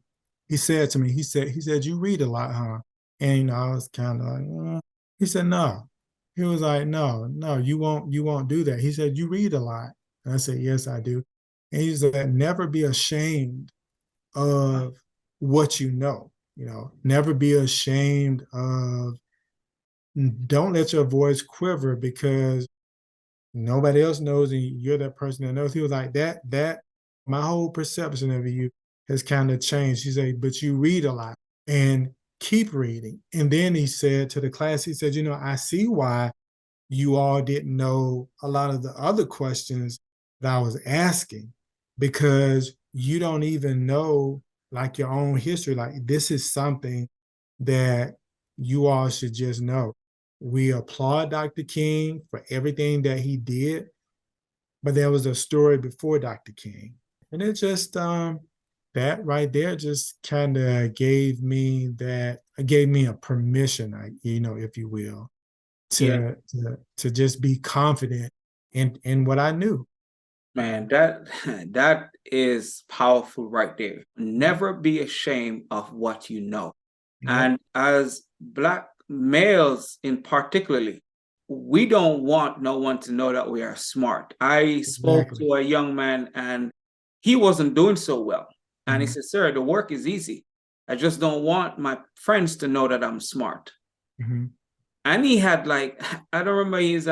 he said to me, he said, you read a lot, huh? And I was kind of like, He said, no. He was like, no, you won't do that. He said, you read a lot. And I said, yes, I do. And he said, never be ashamed of what you know. Never be ashamed of, don't let your voice quiver because nobody else knows and you're that person that knows. He was like, that my whole perception of you has kind of changed. He said, but you read a lot and keep reading. And then he said to the class, he said, I see why you all didn't know a lot of the other questions that I was asking, because you don't even know like your own history. Like this is something that you all should just know. We applaud Dr. King for everything that he did, but there was a story before Dr. King. And it just, that right there just kind of gave me a permission, if you will, Yeah, to just be confident in what I knew. man, that is powerful right there. Never be ashamed of what you know. Yeah. And as Black males in particularly, we don't want no one to know that we are smart. I spoke Exactly. to a young man and he wasn't doing so well. And he Mhm. said, sir, the work is easy. I just don't want my friends to know that I'm smart. Mhm. And he had like, I don't remember his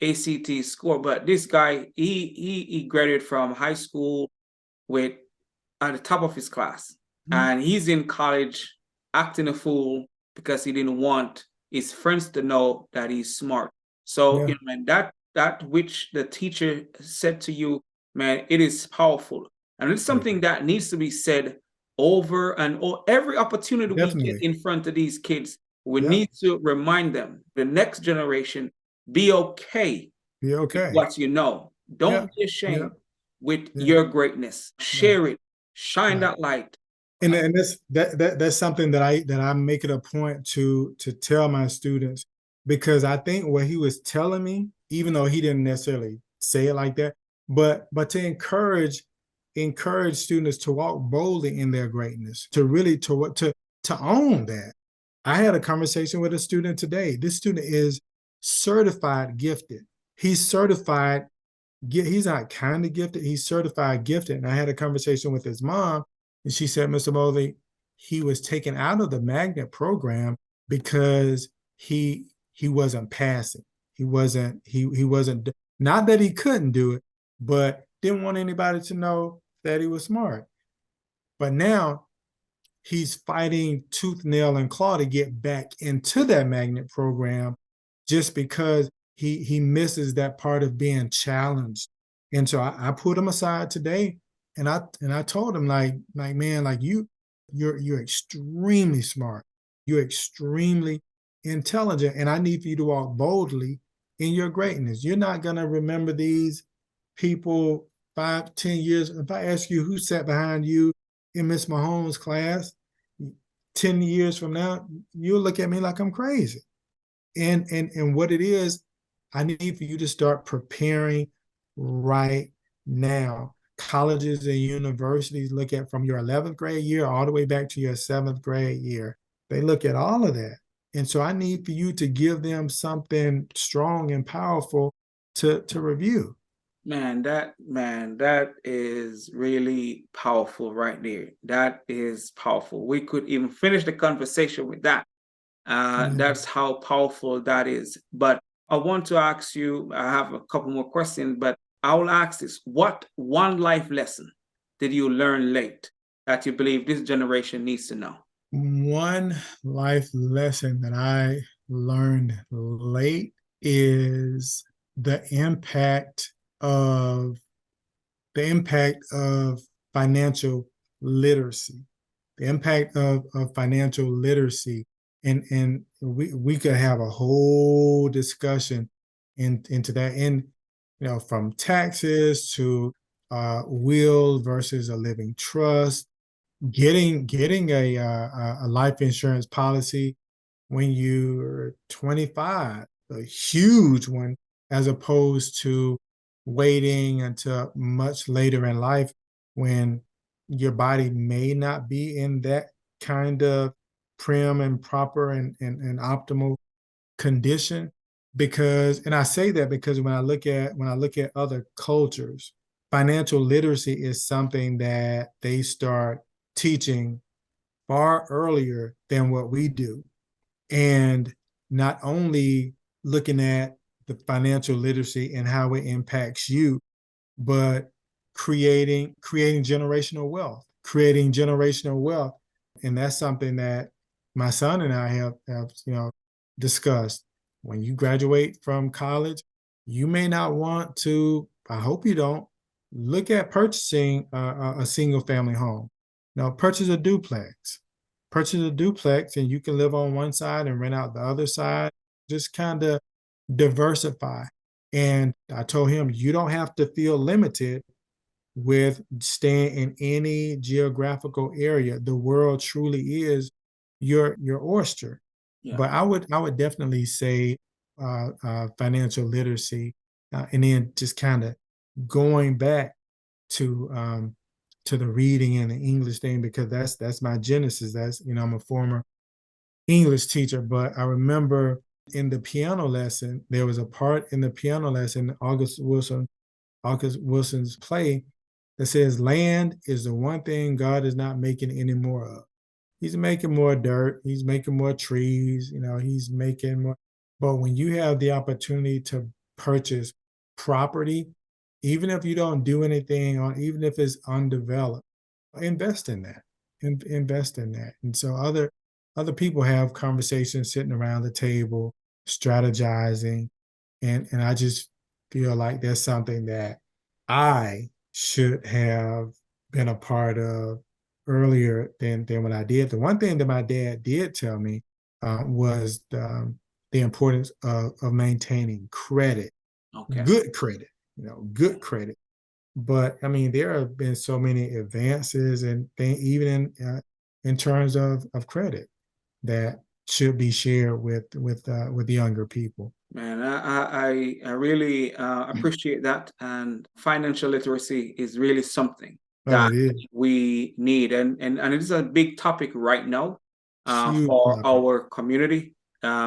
ACT score, but this guy, he graduated from high school with at the top of his class. Mhm. And he's in college acting a fool because he didn't want his friends to know that he's smart. So, Yeah. man, that which the teacher said to you, man, it is powerful. And it's Yeah. something that needs to be said over and over. Every opportunity we get Definitely. in front of these kids, we Yep. need to remind them, the next generation, be okay Be with okay. what you know. Don't Yep. be ashamed Yep. with Yeah. your greatness. Right. Share it. Shine Right. that light. And that's something that I make it a point to tell my students, because I think what he was telling me, even though he didn't necessarily say it like that, but to encourage students to walk boldly in their greatness, to really to to own that. I had a conversation with a student today. This student is certified gifted. He's certified, he's not kind of gifted, he's certified gifted. And I had a conversation with his mom, and she said, Mr. Mosley, he was taken out of the magnet program because he wasn't passing. He wasn't, not that he couldn't do it, but didn't want anybody to know that he was smart. But now he's fighting tooth, nail, and claw to get back into that magnet program just because he misses that part of being challenged. And so I put him aside today, and I told him, like man, like you're extremely smart. You're extremely intelligent, and I need for you to walk boldly in your greatness. You're not gonna remember these people 5, 10 years. If I ask you who sat behind you in Miss Mahomes' class 10 years from now, you'll look at me like I'm crazy. And what it is, I need for you to start preparing right now. Colleges and universities look at from your 11th grade year all the way back to your 7th grade year. They look at all of that. And so I need for you to give them something strong and powerful to review. Man, that is really powerful right there. That is powerful. We could even finish the conversation with that. That's how powerful that is. But I want to ask you, I have a couple more questions, but I will ask this. What one life lesson did you learn late that you believe this generation needs to know? One life lesson that I learned late is the impact of financial literacy, the impact of financial literacy. And we could have a whole discussion into that. And, from taxes to will versus a living trust, getting a life insurance policy when you're 25, a huge one, as opposed to waiting until much later in life when your body may not be in that kind of prim and proper and optimal condition. Because, and I say that because when I look at other cultures, financial literacy is something that they start teaching far earlier than what we do. And not only looking at the financial literacy and how it impacts you, but creating generational wealth. And that's something that my son and I have discussed. When you graduate from college, you may not want to, I hope you don't, look at purchasing a single family home. Now, purchase a duplex, and you can live on one side and rent out the other side. Just kind of diversify. And I told him, you don't have to feel limited with staying in any geographical area. The world truly is your oyster. Yeah. But I would definitely say financial literacy, and then just kind of going back to the reading and the English thing, because that's my genesis. That's, I'm a former English teacher, but I remember in the piano lesson, there was a part in the piano lesson, August Wilson's play, that says land is the one thing God is not making any more of. He's making more dirt, he's making more trees, he's making more. But when you have the opportunity to purchase property, even if you don't do anything on, even if it's undeveloped, invest in that. Invest in that. And so other people have conversations sitting around the table, strategizing. And I just feel like there's something that I should have been a part of earlier than what I did. The one thing that my dad did tell me was the importance of maintaining credit, Okay. good credit, good credit. But I mean, there have been so many advances and even in terms of credit that should be shared with younger people. Man, I really appreciate that. And financial literacy is really something Oh, that it is. we need. And it is a big topic right now. Huge for topic. our community,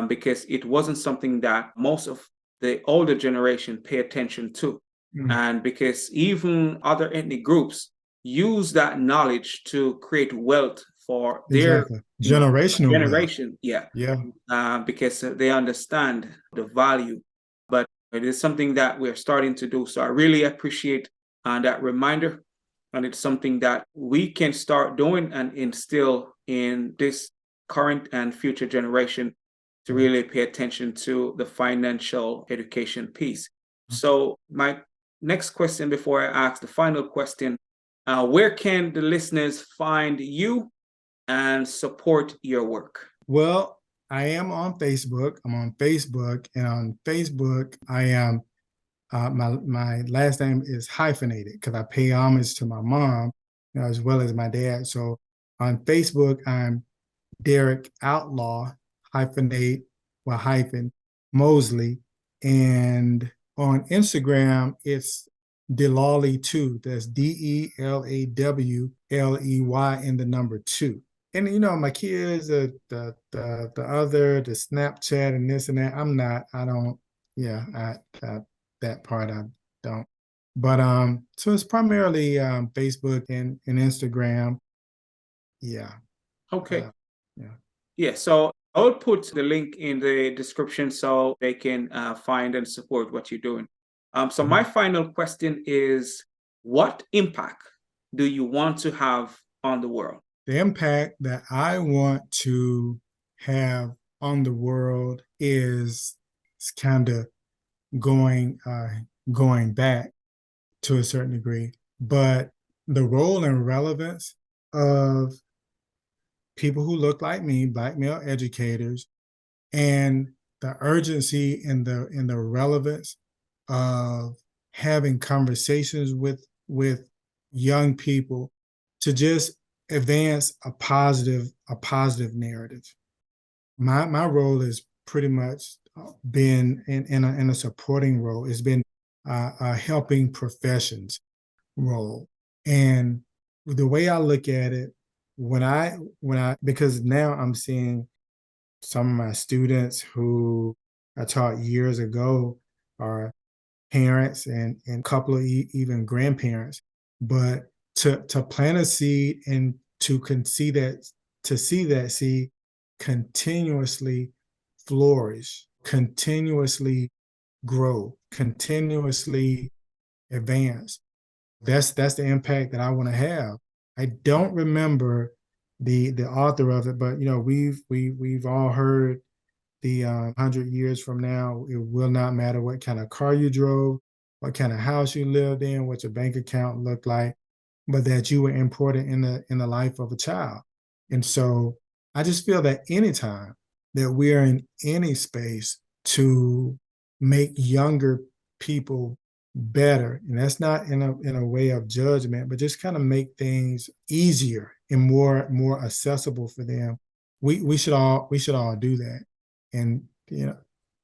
because it wasn't something that most of the older generation pay attention to. Mm, And because even other ethnic groups use that knowledge to create wealth for their, exactly. you know, Generational wealth. generation. Yeah, Yeah. because they understand the value. But it is something that we're starting to do. So I really appreciate that reminder. And it's something that we can start doing and instill in this current and future generation to Right. really pay attention to the financial education piece. Okay. So my next question before I ask the final question, where can the listeners find you and support your work? Well, I am on Facebook. I'm on Facebook, and on Facebook, I am my last name is hyphenated because I pay homage to my mom, as well as my dad. So on Facebook, I'm Derrick Outlaw hyphenate hyphen Mosley, and on Instagram it's Delawley 2. That's DELAWLEY and the number 2. And my kids, the Snapchat and this and that. I don't. Yeah, that part I don't. But so it's primarily Facebook and Instagram. Yeah, Okay. uh, yeah. Yeah, so I'll put the link in the description so they can find and support what you're doing. So my Mhm. final question is, what impact do you want to have on the world? The impact that I want to have on the world is kind of going going back to a certain degree, but the role and relevance of people who look like me, Black male educators, and the urgency and the relevance of having conversations with young people to just advance a positive narrative. My role has pretty much been in a supporting role. It's been a helping professions role. And the way I look at it, when I because now I'm seeing some of my students who I taught years ago are parents and a couple of even grandparents. But to plant a seed and to see that seed continuously flourish, continuously grow, continuously advance. That's the impact that I want to have. I don't remember the author of it, but we've all heard the 100 years from now, it will not matter what kind of car you drove, what kind of house you lived in, what your bank account looked like, but that you were important in the life of a child. And so I just feel that anytime that we are in any space to make younger people better, and that's not in a way of judgment, but just kind of make things easier and more accessible for them. We should all do that. And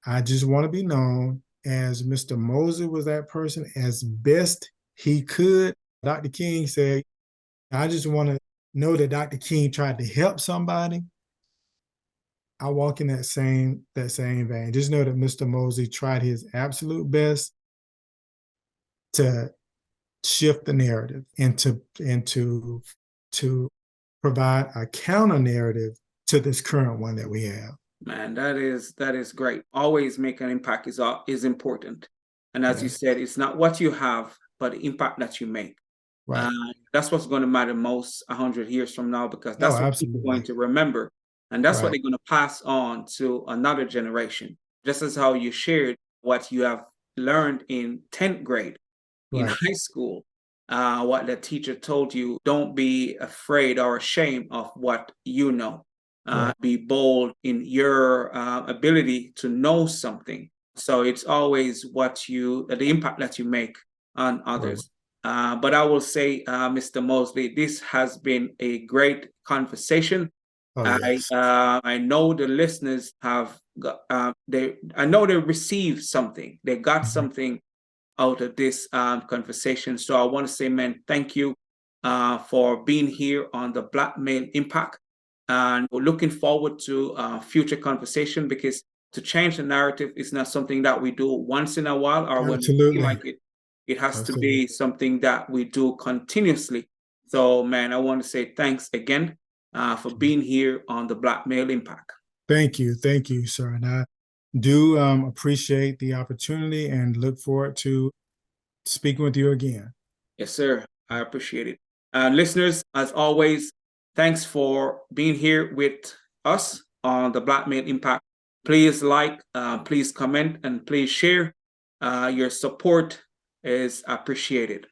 I just want to be known as Mr. Mosley was that person as best he could. Dr. King said, I just want to know that Dr. King tried to help somebody. I walk in that same vein. Just know that Mr. Mosley tried his absolute best to shift the narrative and to provide a counter narrative to this current one that we have. Man, that is great. Always make an impact is important. And as you Yes. said, it's not what you have, but the impact that you make. Right. That's what's going to matter most 100 years from now, because No, that's what people are going absolutely. to remember. And that's what Right. they're going to pass on to another generation. Just as how you shared what you have learned in 10th grade in Right. high school, what the teacher told you, don't be afraid or ashamed of what you know. Right. Be bold in your ability to know something. So it's always the impact that you make on Right. others. But I will say, Mr. Mosley, this has been a great conversation. Oh, I yes. I know the listeners have got I know they received something. They got Mhm. something out of this conversation. So I want to say, man, thank you for being here on the Black Male Impact. And we're looking forward to future conversation, because to change the narrative is not something that we do once in a while or when we feel Absolutely. like it. It has to Absolutely. be something that we do continuously. So, man, I want to say thanks again for being here on the Black Male Impact. Thank you, sir. And I do appreciate the opportunity and look forward to speaking with you again. Yes, sir. I appreciate it. Listeners, as always, thanks for being here with us on the Black Male Impact. Please like, please comment, and please share. Your support is appreciated.